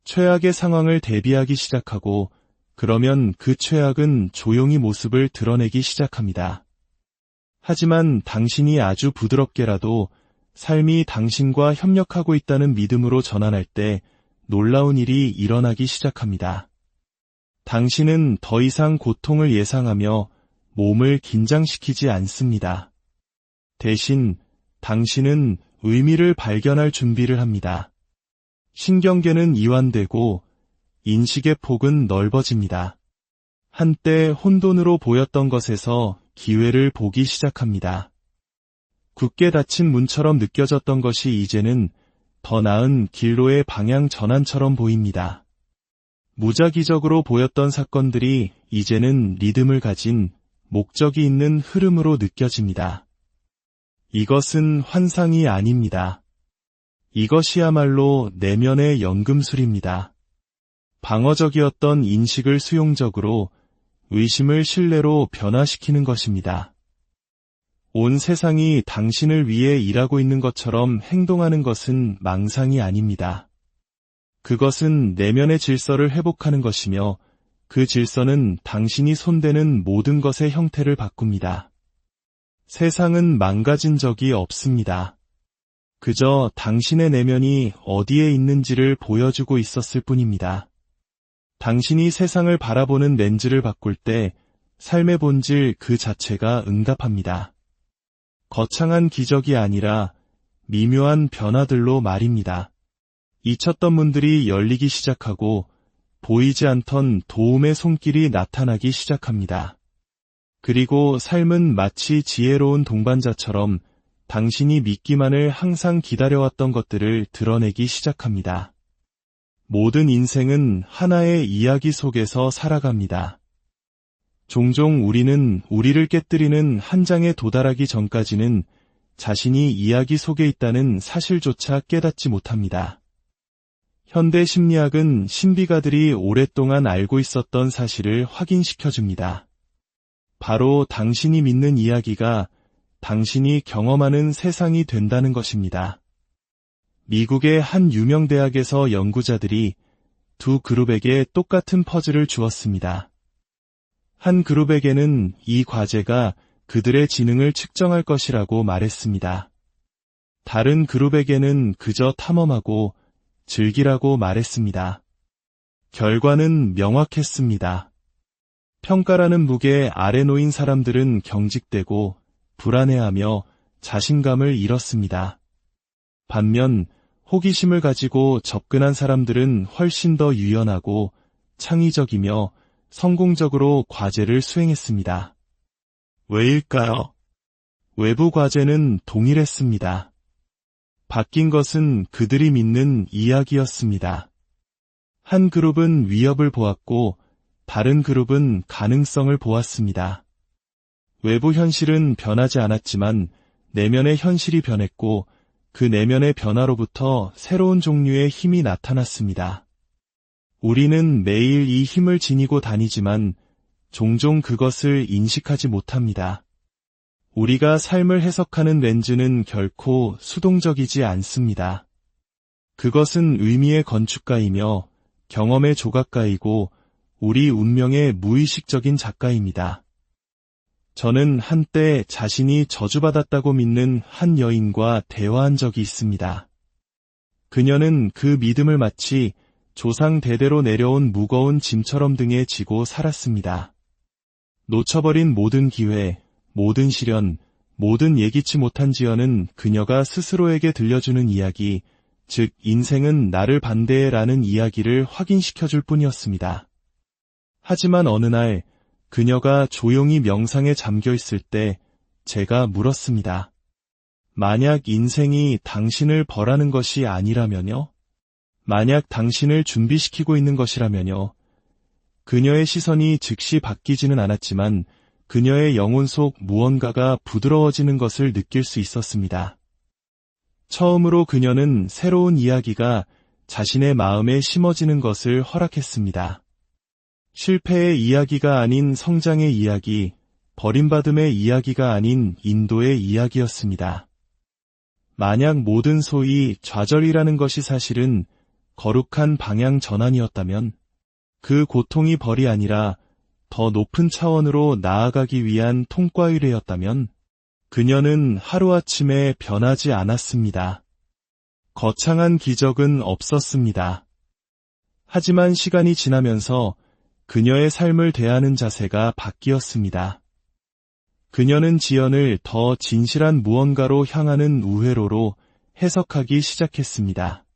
최악의 상황을 대비하기 시작하고 그러면 그 최악은 조용히 모습을 드러내기 시작합니다. 하지만 당신이 아주 부드럽게라도 삶이 당신과 협력하고 있다는 믿음으로 전환할 때 놀라운 일이 일어나기 시작합니다. 당신은 더 이상 고통을 예상하며 몸을 긴장시키지 않습니다. 대신 당신은 의미를 발견할 준비를 합니다. 신경계는 이완되고 인식의 폭은 넓어집니다. 한때 혼돈으로 보였던 것에서 기회를 보기 시작합니다. 굳게 닫힌 문처럼 느껴졌던 것이 이제는 더 나은 길로의 방향 전환처럼 보입니다. 무작위적으로 보였던 사건들이 이제는 리듬을 가진 목적이 있는 흐름으로 느껴집니다. 이것은 환상이 아닙니다. 이것이야말로 내면의 연금술입니다. 방어적이었던 인식을 수용적으로, 의심을 신뢰로 변화시키는 것입니다. 온 세상이 당신을 위해 일하고 있는 것처럼 행동하는 것은 망상이 아닙니다. 그것은 내면의 질서를 회복하는 것이며 그 질서는 당신이 손대는 모든 것의 형태를 바꿉니다. 세상은 망가진 적이 없습니다. 그저 당신의 내면이 어디에 있는지를 보여주고 있었을 뿐입니다. 당신이 세상을 바라보는 렌즈를 바꿀 때 삶의 본질 그 자체가 응답합니다. 거창한 기적이 아니라 미묘한 변화들로 말입니다. 잊혔던 문들이 열리기 시작하고 보이지 않던 도움의 손길이 나타나기 시작합니다. 그리고 삶은 마치 지혜로운 동반자처럼 당신이 믿기만을 항상 기다려왔던 것들을 드러내기 시작합니다. 모든 인생은 하나의 이야기 속에서 살아갑니다. 종종 우리는 우리를 깨뜨리는 한 장에 도달하기 전까지는 자신이 이야기 속에 있다는 사실조차 깨닫지 못합니다. 현대 심리학은 신비가들이 오랫동안 알고 있었던 사실을 확인시켜줍니다. 바로 당신이 믿는 이야기가 당신이 경험하는 세상이 된다는 것입니다. 미국의 한 유명 대학에서 연구자들이 두 그룹에게 똑같은 퍼즐을 주었습니다. 한 그룹에게는 이 과제가 그들의 지능을 측정할 것이라고 말했습니다. 다른 그룹에게는 그저 탐험하고 즐기라고 말했습니다. 결과는 명확했습니다. 평가라는 무게 아래 놓인 사람들은 경직되고 불안해하며 자신감을 잃었습니다. 반면 호기심을 가지고 접근한 사람들은 훨씬 더 유연하고 창의적이며 성공적으로 과제를 수행했습니다. 왜일까요? 외부 과제는 동일했습니다. 바뀐 것은 그들이 믿는 이야기였습니다. 한 그룹은 위협을 보았고 다른 그룹은 가능성을 보았습니다. 외부 현실은 변하지 않았지만 내면의 현실이 변했고 그 내면의 변화로부터 새로운 종류의 힘이 나타났습니다. 우리는 매일 이 힘을 지니고 다니지만 종종 그것을 인식하지 못합니다. 우리가 삶을 해석하는 렌즈는 결코 수동적이지 않습니다. 그것은 의미의 건축가이며 경험의 조각가이고 우리 운명의 무의식적인 작가입니다. 저는 한때 자신이 저주받았다고 믿는 한 여인과 대화한 적이 있습니다. 그녀는 그 믿음을 마치 조상 대대로 내려온 무거운 짐처럼 등에 지고 살았습니다. 놓쳐버린 모든 기회, 모든 시련, 모든 예기치 못한 지연은 그녀가 스스로에게 들려주는 이야기, 즉 인생은 나를 반대해라는 이야기를 확인시켜줄 뿐이었습니다. 하지만 어느 날 그녀가 조용히 명상에 잠겨 있을 때 제가 물었습니다. 만약 인생이 당신을 벌하는 것이 아니라면요? 만약 당신을 준비시키고 있는 것이라면요? 그녀의 시선이 즉시 바뀌지는 않았지만 그녀의 영혼 속 무언가가 부드러워지는 것을 느낄 수 있었습니다. 처음으로 그녀는 새로운 이야기가 자신의 마음에 심어지는 것을 허락했습니다. 실패의 이야기가 아닌 성장의 이야기, 버림받음의 이야기가 아닌 인도의 이야기였습니다. 만약 모든 소위 좌절이라는 것이 사실은 거룩한 방향 전환이었다면 그 고통이 벌이 아니라 더 높은 차원으로 나아가기 위한 통과의례였다면 그녀는 하루아침에 변하지 않았습니다. 거창한 기적은 없었습니다. 하지만 시간이 지나면서 그녀의 삶을 대하는 자세가 바뀌었습니다. 그녀는 지연을 더 진실한 무언가로 향하는 우회로로 해석하기 시작했습니다.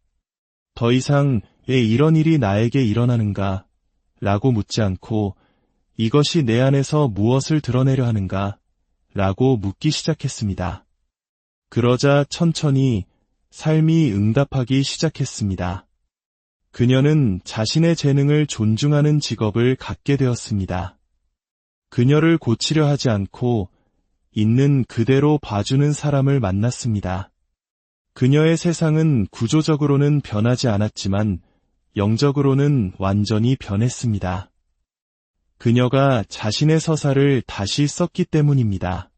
더 이상 왜 이런 일이 나에게 일어나는가? 라고 묻지 않고 이것이 내 안에서 무엇을 드러내려 하는가? 라고 묻기 시작했습니다. 그러자 천천히 삶이 응답하기 시작했습니다. 그녀는 자신의 재능을 존중하는 직업을 갖게 되었습니다. 그녀를 고치려 하지 않고 있는 그대로 봐주는 사람을 만났습니다. 그녀의 세상은 구조적으로는 변하지 않았지만 영적으로는 완전히 변했습니다. 그녀가 자신의 서사를 다시 썼기 때문입니다.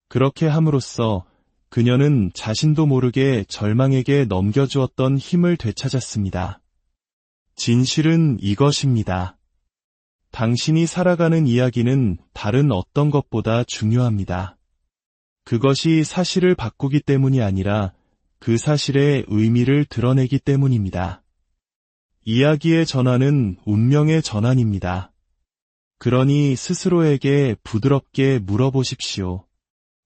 그렇게 함으로써 그녀는 자신도 모르게 절망에게 넘겨주었던 힘을 되찾았습니다. 진실은 이것입니다. 당신이 살아가는 이야기는 다른 어떤 것보다 중요합니다. 그것이 사실을 바꾸기 때문이 아니라 그 사실의 의미를 드러내기 때문입니다. 이야기의 전환은 운명의 전환입니다. 그러니 스스로에게 부드럽게 물어보십시오.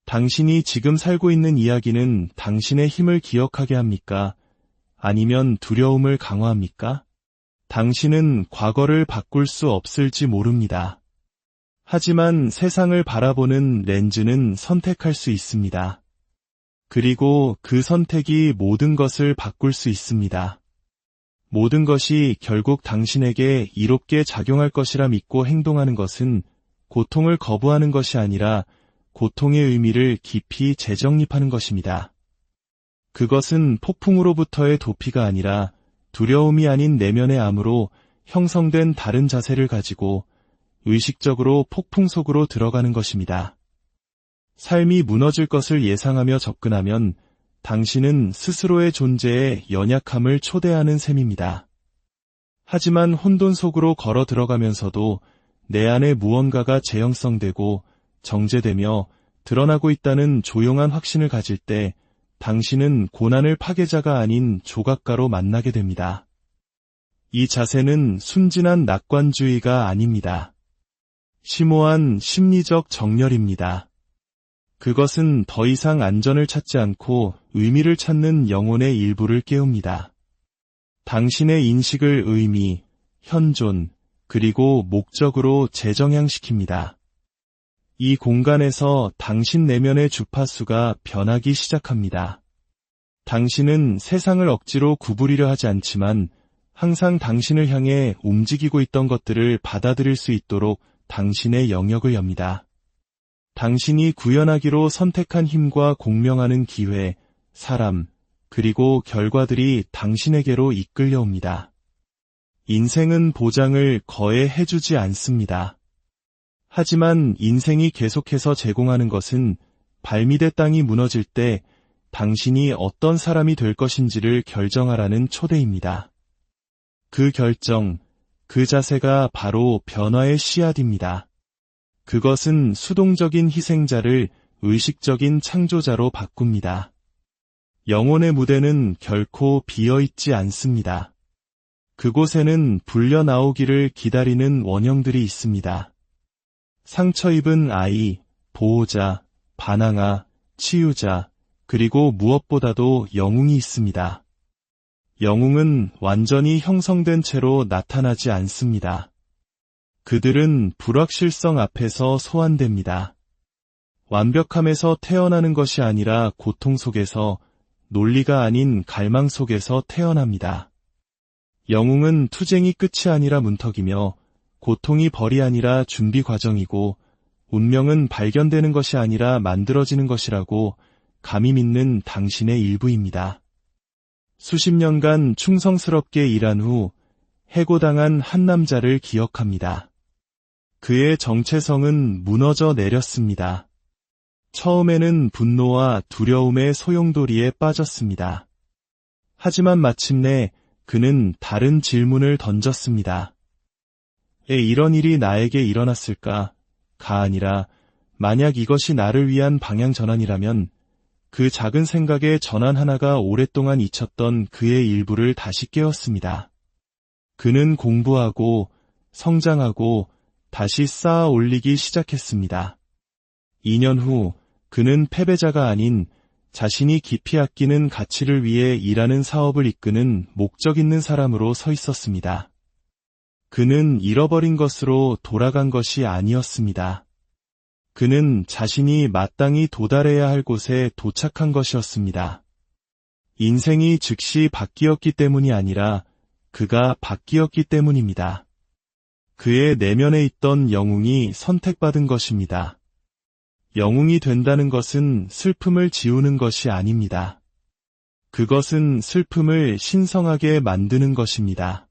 당신이 지금 살고 있는 이야기는 당신의 힘을 기억하게 합니까? 아니면 두려움을 강화합니까? 당신은 과거를 바꿀 수 없을지 모릅니다. 하지만 세상을 바라보는 렌즈는 선택할 수 있습니다. 그리고 그 선택이 모든 것을 바꿀 수 있습니다. 모든 것이 결국 당신에게 이롭게 작용할 것이라 믿고 행동하는 것은 고통을 거부하는 것이 아니라 고통의 의미를 깊이 재정립하는 것입니다. 그것은 폭풍으로부터의 도피가 아니라 두려움이 아닌 내면의 암으로 형성된 다른 자세를 가지고 의식적으로 폭풍 속으로 들어가는 것입니다. 삶이 무너질 것을 예상하며 접근하면 당신은 스스로의 존재에 연약함을 초대하는 셈입니다. 하지만 혼돈 속으로 걸어 들어가면서도 내 안에 무언가가 재형성되고 정제되며 드러나고 있다는 조용한 확신을 가질 때 당신은 고난을 파괴자가 아닌 조각가로 만나게 됩니다. 이 자세는 순진한 낙관주의가 아닙니다. 심오한 심리적 정렬입니다. 그것은 더 이상 안전을 찾지 않고 의미를 찾는 영혼의 일부를 깨웁니다. 당신의 인식을 의미, 현존, 그리고 목적으로 재정향시킵니다. 이 공간에서 당신 내면의 주파수가 변하기 시작합니다. 당신은 세상을 억지로 구부리려 하지 않지만 항상 당신을 향해 움직이고 있던 것들을 받아들일 수 있도록 당신의 영역을 엽니다. 당신이 구현하기로 선택한 힘과 공명하는 기회, 사람, 그리고 결과들이 당신에게로 이끌려옵니다. 인생은 보장을 거해해주지 않습니다. 하지만 인생이 계속해서 제공하는 것은 발밑의 땅이 무너질 때 당신이 어떤 사람이 될 것인지를 결정하라는 초대입니다. 그 결정, 그 자세가 바로 변화의 씨앗입니다. 그것은 수동적인 희생자를 의식적인 창조자로 바꿉니다. 영혼의 무대는 결코 비어있지 않습니다. 그곳에는 불려 나오기를 기다리는 원형들이 있습니다. 상처 입은 아이, 보호자, 반항아, 치유자, 그리고 무엇보다도 영웅이 있습니다. 영웅은 완전히 형성된 채로 나타나지 않습니다. 그들은 불확실성 앞에서 소환됩니다. 완벽함에서 태어나는 것이 아니라 고통 속에서, 논리가 아닌 갈망 속에서 태어납니다. 영웅은 투쟁이 끝이 아니라 문턱이며 고통이 벌이 아니라 준비 과정이고 운명은 발견되는 것이 아니라 만들어지는 것이라고 감히 믿는 당신의 일부입니다. 수십 년간 충성스럽게 일한 후 해고당한 한 남자를 기억합니다. 그의 정체성은 무너져 내렸습니다. 처음에는 분노와 두려움의 소용돌이에 빠졌습니다. 하지만 마침내 그는 다른 질문을 던졌습니다. 왜 이런 일이 나에게 일어났을까? 가 아니라 만약 이것이 나를 위한 방향 전환이라면 그 작은 생각의 전환 하나가 오랫동안 잊혔던 그의 일부를 다시 깨웠습니다. 그는 공부하고 성장하고 다시 쌓아 올리기 시작했습니다. 2년 후 그는 패배자가 아닌 자신이 깊이 아끼는 가치를 위해 일하는 사업을 이끄는 목적 있는 사람으로 서 있었습니다. 그는 잃어버린 것으로 돌아간 것이 아니었습니다. 그는 자신이 마땅히 도달해야 할 곳에 도착한 것이었습니다. 인생이 즉시 바뀌었기 때문이 아니라 그가 바뀌었기 때문입니다. 그의 내면에 있던 영웅이 선택받은 것입니다. 영웅이 된다는 것은 슬픔을 지우는 것이 아닙니다. 그것은 슬픔을 신성하게 만드는 것입니다.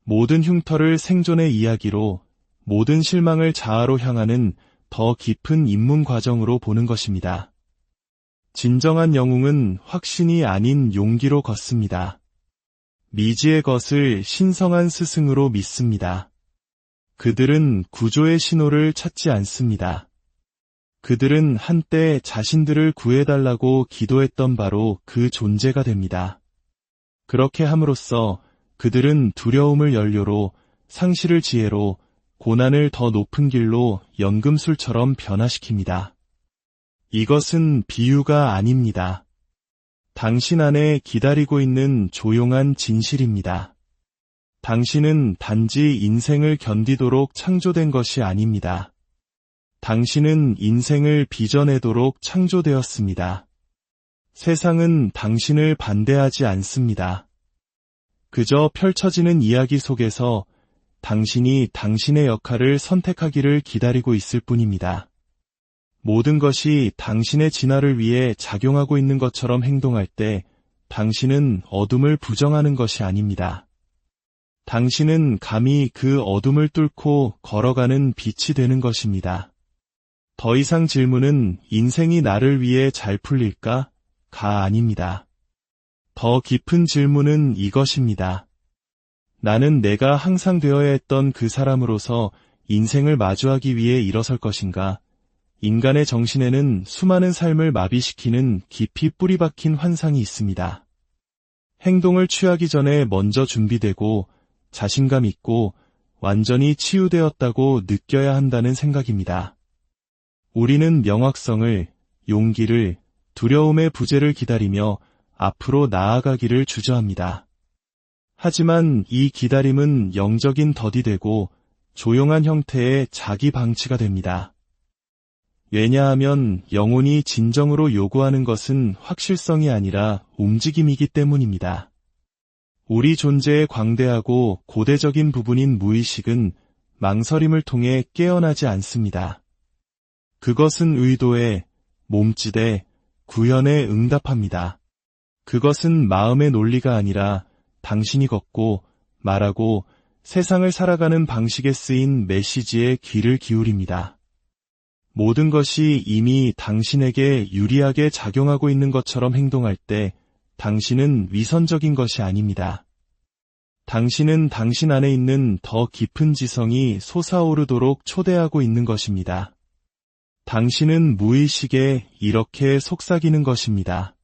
모든 흉터를 생존의 이야기로, 모든 실망을 자아로 향하는 더 깊은 입문 과정으로 보는 것입니다. 진정한 영웅은 확신이 아닌 용기로 걷습니다. 미지의 것을 신성한 스승으로 믿습니다. 그들은 구조의 신호를 찾지 않습니다. 그들은 한때 자신들을 구해달라고 기도했던 바로 그 존재가 됩니다. 그렇게 함으로써 그들은 두려움을 연료로, 상실을 지혜로, 고난을 더 높은 길로 연금술처럼 변화시킵니다. 이것은 비유가 아닙니다. 당신 안에 기다리고 있는 조용한 진실입니다. 당신은 단지 인생을 견디도록 창조된 것이 아닙니다. 당신은 인생을 빚어내도록 창조되었습니다. 세상은 당신을 반대하지 않습니다. 그저 펼쳐지는 이야기 속에서 당신이 당신의 역할을 선택하기를 기다리고 있을 뿐입니다. 모든 것이 당신의 진화를 위해 작용하고 있는 것처럼 행동할 때 당신은 어둠을 부정하는 것이 아닙니다. 당신은 감히 그 어둠을 뚫고 걸어가는 빛이 되는 것입니다. 더 이상 질문은 인생이 나를 위해 잘 풀릴까? 가 아닙니다. 더 깊은 질문은 이것입니다. 나는 내가 항상 되어야 했던 그 사람으로서 인생을 마주하기 위해 일어설 것인가? 인간의 정신에는 수많은 삶을 마비시키는 깊이 뿌리박힌 환상이 있습니다. 행동을 취하기 전에 먼저 준비되고 자신감 있고 완전히 치유되었다고 느껴야 한다는 생각입니다. 우리는 명확성을, 용기를, 두려움의 부재를 기다리며 앞으로 나아가기를 주저합니다. 하지만 이 기다림은 영적인 덫이 되고 조용한 형태의 자기 방치가 됩니다. 왜냐하면 영혼이 진정으로 요구하는 것은 확실성이 아니라 움직임이기 때문입니다. 우리 존재의 광대하고 고대적인 부분인 무의식은 망설임을 통해 깨어나지 않습니다. 그것은 의도에, 몸짓에, 구현에 응답합니다. 그것은 마음의 논리가 아니라 당신이 걷고 말하고 세상을 살아가는 방식에 쓰인 메시지에 귀를 기울입니다. 모든 것이 이미 당신에게 유리하게 작용하고 있는 것처럼 행동할 때 당신은 위선적인 것이 아닙니다. 당신은 당신 안에 있는 더 깊은 지성이 솟아오르도록 초대하고 있는 것입니다. 당신은 무의식에 이렇게 속삭이는 것입니다.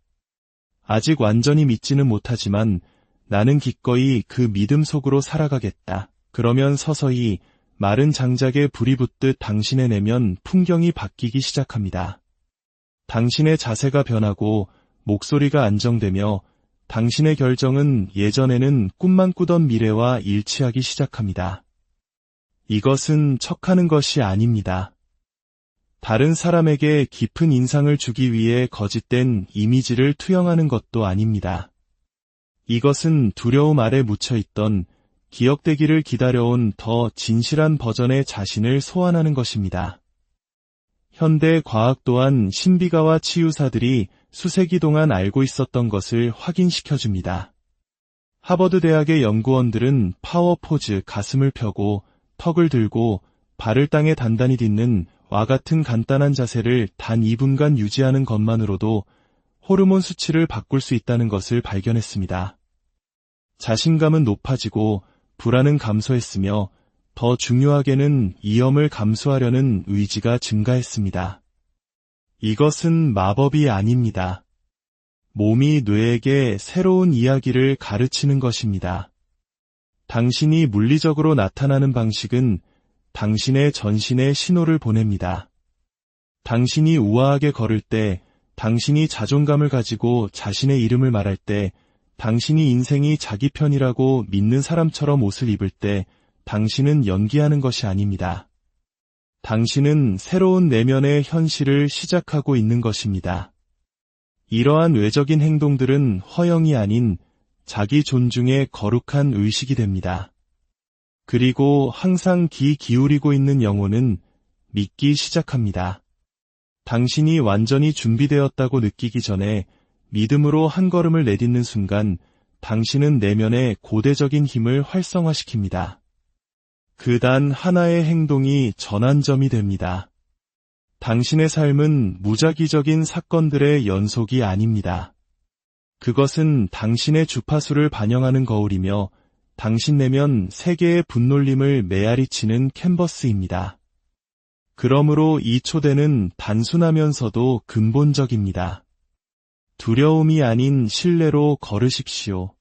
아직 완전히 믿지는 못하지만 나는 기꺼이 그 믿음 속으로 살아가겠다. 그러면 서서히 마른 장작에 불이 붙듯 당신의 내면 풍경이 바뀌기 시작합니다. 당신의 자세가 변하고 목소리가 안정되며 당신의 결정은 예전에는 꿈만 꾸던 미래와 일치하기 시작합니다. 이것은 척하는 것이 아닙니다. 다른 사람에게 깊은 인상을 주기 위해 거짓된 이미지를 투영하는 것도 아닙니다. 이것은 두려움 아래 묻혀있던 기억되기를 기다려온 더 진실한 버전의 자신을 소환하는 것입니다. 현대 과학 또한 신비가와 치유사들이 수세기 동안 알고 있었던 것을 확인시켜줍니다. 하버드 대학의 연구원들은 파워 포즈, 가슴을 펴고 턱을 들고 발을 땅에 단단히 딛는 와 같은 간단한 자세를 단 2분간 유지하는 것만으로도 호르몬 수치를 바꿀 수 있다는 것을 발견했습니다. 자신감은 높아지고 불안은 감소했으며 더 중요하게는 위험을 감수하려는 의지가 증가했습니다. 이것은 마법이 아닙니다. 몸이 뇌에게 새로운 이야기를 가르치는 것입니다. 당신이 물리적으로 나타나는 방식은 당신의 전신에 신호를 보냅니다. 당신이 우아하게 걸을 때, 당신이 자존감을 가지고 자신의 이름을 말할 때, 당신이 인생이 자기 편이라고 믿는 사람처럼 옷을 입을 때, 당신은 연기하는 것이 아닙니다. 당신은 새로운 내면의 현실을 시작하고 있는 것입니다. 이러한 외적인 행동들은 허영이 아닌 자기 존중의 거룩한 의식이 됩니다. 그리고 항상 귀 기울이고 있는 영혼은 믿기 시작합니다. 당신이 완전히 준비되었다고 느끼기 전에 믿음으로 한 걸음을 내딛는 순간 당신은 내면의 고대적인 힘을 활성화시킵니다. 그 단 하나의 행동이 전환점이 됩니다. 당신의 삶은 무작위적인 사건들의 연속이 아닙니다. 그것은 당신의 주파수를 반영하는 거울이며 당신 내면 세계의 분놀림을 메아리치는 캔버스입니다. 그러므로 이 초대는 단순하면서도 근본적입니다. 두려움이 아닌 신뢰로 걸으십시오.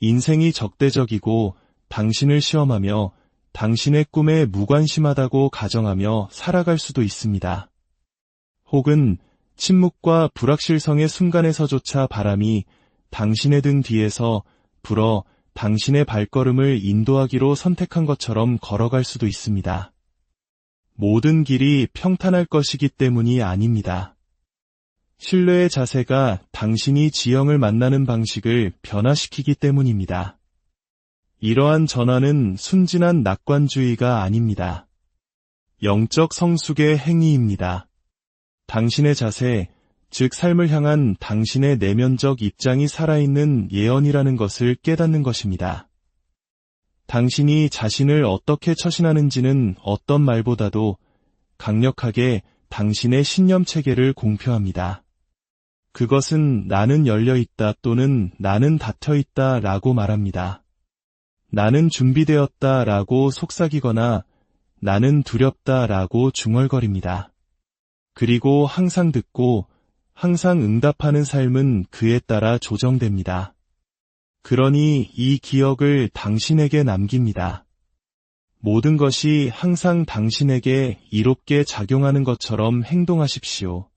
인생이 적대적이고 당신을 시험하며 당신의 꿈에 무관심하다고 가정하며 살아갈 수도 있습니다. 혹은 침묵과 불확실성의 순간에서조차 바람이 당신의 등 뒤에서 불어 당신의 발걸음을 인도하기로 선택한 것처럼 걸어갈 수도 있습니다. 모든 길이 평탄할 것이기 때문이 아닙니다. 신뢰의 자세가 당신이 지형을 만나는 방식을 변화시키기 때문입니다. 이러한 전환은 순진한 낙관주의가 아닙니다. 영적 성숙의 행위입니다. 당신의 자세, 즉 삶을 향한 당신의 내면적 입장이 살아있는 예언이라는 것을 깨닫는 것입니다. 당신이 자신을 어떻게 처신하는지는 어떤 말보다도 강력하게 당신의 신념 체계를 공표합니다. 그것은 나는 열려있다 또는 나는 닫혀있다 라고 말합니다. 나는 준비되었다 라고 속삭이거나 나는 두렵다 라고 중얼거립니다. 그리고 항상 듣고 항상 응답하는 삶은 그에 따라 조정됩니다. 그러니 이 기억을 당신에게 남깁니다. 모든 것이 항상 당신에게 이롭게 작용하는 것처럼 행동하십시오.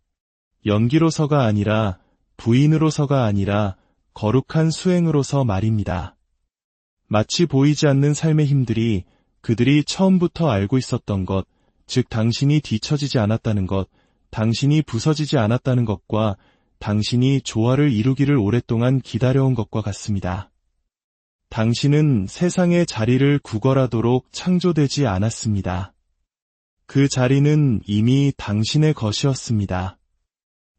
연기로서가 아니라 부인으로서가 아니라 거룩한 수행으로서 말입니다. 마치 보이지 않는 삶의 힘들이 그들이 처음부터 알고 있었던 것, 즉 당신이 뒤처지지 않았다는 것, 당신이 부서지지 않았다는 것과 당신이 조화를 이루기를 오랫동안 기다려온 것과 같습니다. 당신은 세상의 자리를 구걸하도록 창조되지 않았습니다. 그 자리는 이미 당신의 것이었습니다.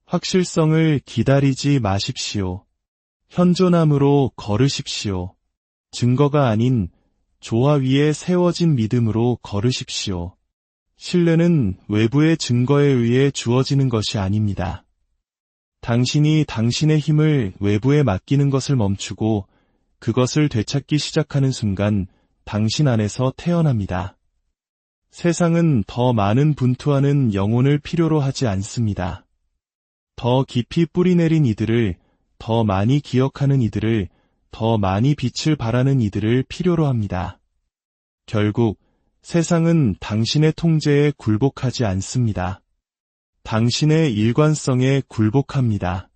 확실성을 기다리지 마십시오. 현존함으로 걸으십시오. 증거가 아닌 조화 위에 세워진 믿음으로 걸으십시오. 신뢰는 외부의 증거에 의해 주어지는 것이 아닙니다. 당신이 당신의 힘을 외부에 맡기는 것을 멈추고 그것을 되찾기 시작하는 순간 당신 안에서 태어납니다. 세상은 더 많은 분투하는 영혼을 필요로 하지 않습니다. 더 깊이 뿌리내린 이들을, 더 많이 기억하는 이들을, 더 많이 빛을 발하는 이들을 필요로 합니다. 결국 세상은 당신의 통제에 굴복하지 않습니다. 당신의 일관성에 굴복합니다.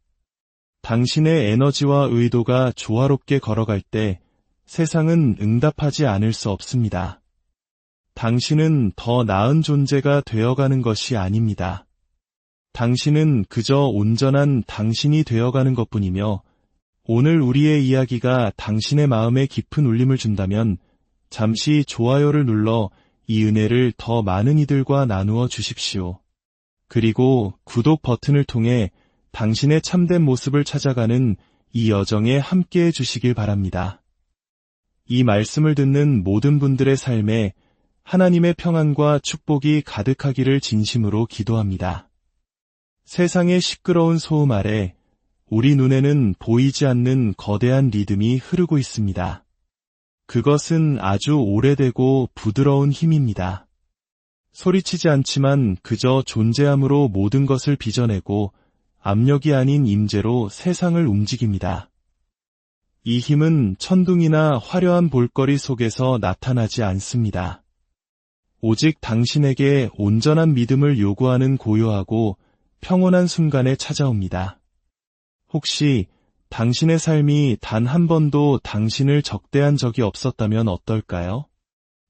당신의 에너지와 의도가 조화롭게 걸어갈 때 세상은 응답하지 않을 수 없습니다. 당신은 더 나은 존재가 되어가는 것이 아닙니다. 당신은 그저 온전한 당신이 되어가는 것뿐이며 오늘 우리의 이야기가 당신의 마음에 깊은 울림을 준다면 잠시 좋아요를 눌러 이 은혜를 더 많은 이들과 나누어 주십시오. 그리고 구독 버튼을 통해 당신의 참된 모습을 찾아가는 이 여정에 함께해 주시길 바랍니다. 이 말씀을 듣는 모든 분들의 삶에 하나님의 평안과 축복이 가득하기를 진심으로 기도합니다. 세상의 시끄러운 소음 아래 우리 눈에는 보이지 않는 거대한 리듬이 흐르고 있습니다. 그것은 아주 오래되고 부드러운 힘입니다. 소리치지 않지만 그저 존재함으로 모든 것을 빚어내고 압력이 아닌 임재로 세상을 움직입니다. 이 힘은 천둥이나 화려한 볼거리 속에서 나타나지 않습니다. 오직 당신에게 온전한 믿음을 요구하는 고요하고 평온한 순간에 찾아옵니다. 혹시 당신의 삶이 단 한 번도 당신을 적대한 적이 없었다면 어떨까요?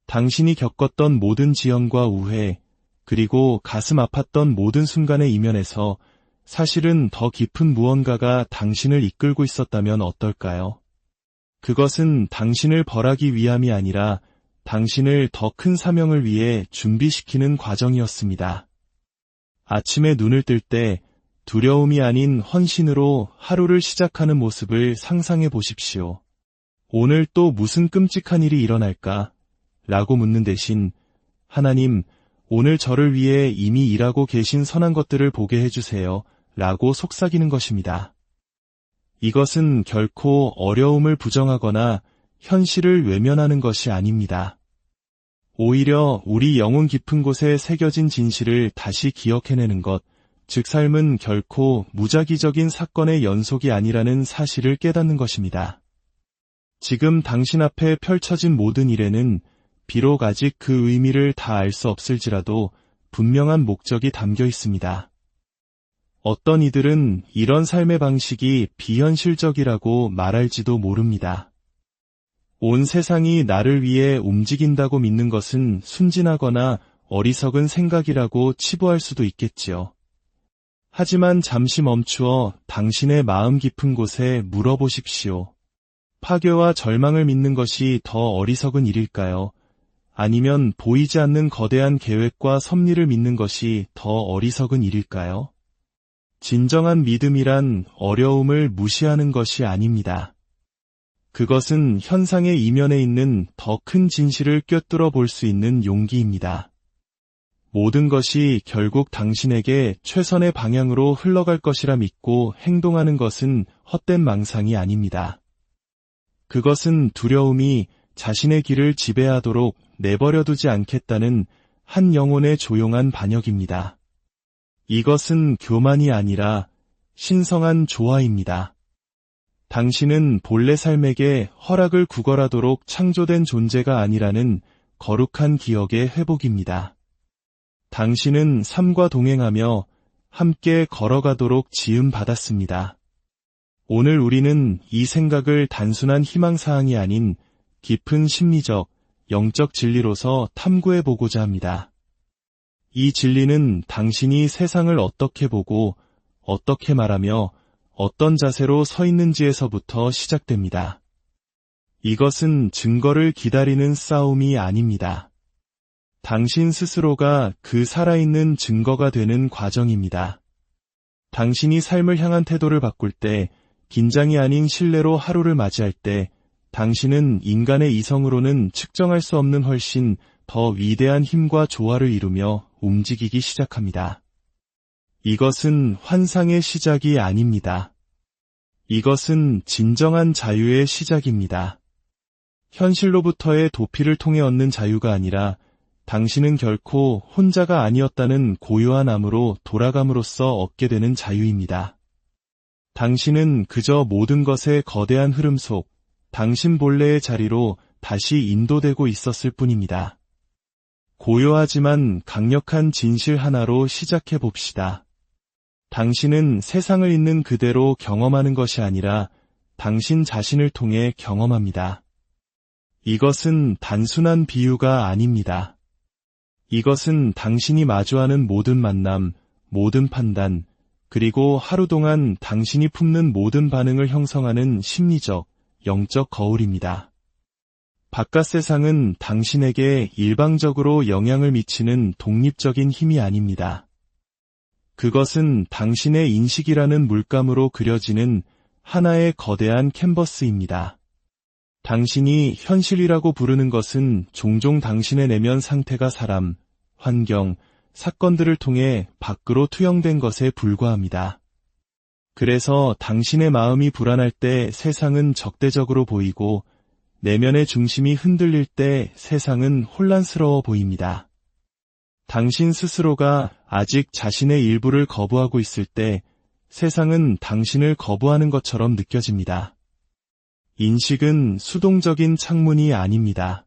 당신이 겪었던 모든 지연과 우회, 그리고 가슴 아팠던 모든 순간의 이면에서 사실은 더 깊은 무언가가 당신을 이끌고 있었다면 어떨까요? 그것은 당신을 벌하기 위함이 아니라 당신을 더 큰 사명을 위해 준비시키는 과정이었습니다. 아침에 눈을 뜰 때 두려움이 아닌 헌신으로 하루를 시작하는 모습을 상상해 보십시오. 오늘 또 무슨 끔찍한 일이 일어날까? 라고 묻는 대신 하나님, 오늘 저를 위해 이미 일하고 계신 선한 것들을 보게 해주세요. 라고 속삭이는 것입니다. 이것은 결코 어려움을 부정하거나 현실을 외면하는 것이 아닙니다. 오히려 우리 영혼 깊은 곳에 새겨진 진실을 다시 기억해내는 것, 즉 삶은 결코 무작위적인 사건의 연속이 아니라는 사실을 깨닫는 것입니다. 지금 당신 앞에 펼쳐진 모든 일에는 비록 아직 그 의미를 다 알 수 없을지라도 분명한 목적이 담겨 있습니다. 어떤 이들은 이런 삶의 방식이 비현실적이라고 말할지도 모릅니다. 온 세상이 나를 위해 움직인다고 믿는 것은 순진하거나 어리석은 생각이라고 치부할 수도 있겠지요. 하지만 잠시 멈추어 당신의 마음 깊은 곳에 물어보십시오. 파괴와 절망을 믿는 것이 더 어리석은 일일까요? 아니면 보이지 않는 거대한 계획과 섭리를 믿는 것이 더 어리석은 일일까요? 진정한 믿음이란 어려움을 무시하는 것이 아닙니다. 그것은 현상의 이면에 있는 더 큰 진실을 꿰뚫어 볼 수 있는 용기입니다. 모든 것이 결국 당신에게 최선의 방향으로 흘러갈 것이라 믿고 행동하는 것은 헛된 망상이 아닙니다. 그것은 두려움이 자신의 길을 지배하도록 내버려두지 않겠다는 한 영혼의 조용한 반역입니다. 이것은 교만이 아니라 신성한 조화입니다. 당신은 본래 삶에게 허락을 구걸하도록 창조된 존재가 아니라는 거룩한 기억의 회복입니다. 당신은 삶과 동행하며 함께 걸어가도록 지음받았습니다. 오늘 우리는 이 생각을 단순한 희망사항이 아닌 깊은 심리적, 영적 진리로서 탐구해보고자 합니다. 이 진리는 당신이 세상을 어떻게 보고, 어떻게 말하며, 어떤 자세로 서 있는지에서부터 시작됩니다. 이것은 증거를 기다리는 싸움이 아닙니다. 당신 스스로가 그 살아있는 증거가 되는 과정입니다. 당신이 삶을 향한 태도를 바꿀 때, 긴장이 아닌 신뢰로 하루를 맞이할 때, 당신은 인간의 이성으로는 측정할 수 없는 훨씬 더 위대한 힘과 조화를 이루며 움직이기 시작합니다. 이것은 환상의 시작이 아닙니다. 이것은 진정한 자유의 시작입니다. 현실로부터의 도피를 통해 얻는 자유가 아니라 당신은 결코 혼자가 아니었다는 고요한 암으로 돌아감으로써 얻게 되는 자유입니다. 당신은 그저 모든 것의 거대한 흐름 속 당신 본래의 자리로 다시 인도되고 있었을 뿐입니다. 고요하지만 강력한 진실 하나로 시작해 봅시다. 당신은 세상을 있는 그대로 경험하는 것이 아니라 당신 자신을 통해 경험합니다. 이것은 단순한 비유가 아닙니다. 이것은 당신이 마주하는 모든 만남, 모든 판단, 그리고 하루 동안 당신이 품는 모든 반응을 형성하는 심리적, 영적 거울입니다. 바깥 세상은 당신에게 일방적으로 영향을 미치는 독립적인 힘이 아닙니다. 그것은 당신의 인식이라는 물감으로 그려지는 하나의 거대한 캔버스입니다. 당신이 현실이라고 부르는 것은 종종 당신의 내면 상태가 사람, 환경, 사건들을 통해 밖으로 투영된 것에 불과합니다. 그래서 당신의 마음이 불안할 때 세상은 적대적으로 보이고 내면의 중심이 흔들릴 때 세상은 혼란스러워 보입니다. 당신 스스로가 아직 자신의 일부를 거부하고 있을 때 세상은 당신을 거부하는 것처럼 느껴집니다. 인식은 수동적인 창문이 아닙니다.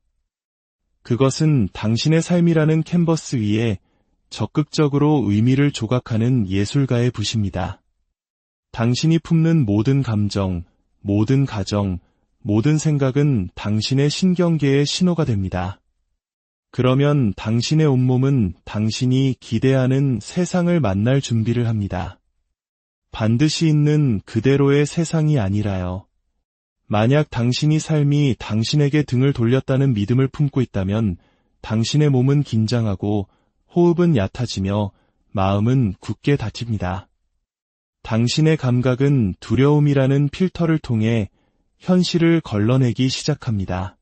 그것은 당신의 삶이라는 캔버스 위에 적극적으로 의미를 조각하는 예술가의 붓입니다. 당신이 품는 모든 감정, 모든 가정, 모든 생각은 당신의 신경계의 신호가 됩니다. 그러면 당신의 온몸은 당신이 기대하는 세상을 만날 준비를 합니다. 반드시 있는 그대로의 세상이 아니라요. 만약 당신이 삶이 당신에게 등을 돌렸다는 믿음을 품고 있다면 당신의 몸은 긴장하고 호흡은 얕아지며 마음은 굳게 닫힙니다. 당신의 감각은 두려움이라는 필터를 통해 현실을 걸러내기 시작합니다.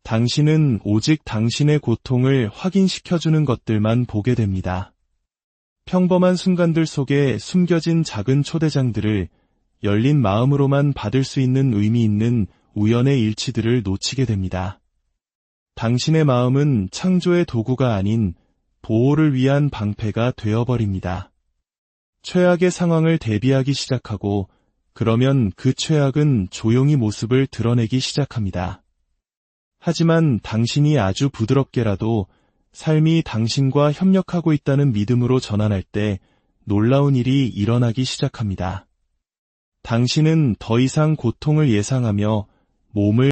당신은 오직 당신의 고통을 확인시켜주는 것들만 보게 됩니다. 평범한 순간들 속에 숨겨진 작은 초대장들을 열린 마음으로만 받을 수 있는 의미 있는 우연의 일치들을 놓치게 됩니다. 당신의 마음은 창조의 도구가 아닌 보호를 위한 방패가 되어버립니다. 최악의 상황을 대비하기 시작하고 그러면 그 최악은 조용히 모습을 드러내기 시작합니다. 하지만 당신이 아주 부드럽게라도 삶이 당신과 협력하고 있다는 믿음으로 전환할 때 놀라운 일이 일어나기 시작합니다. 당신은 더 이상 고통을 예상하며 몸을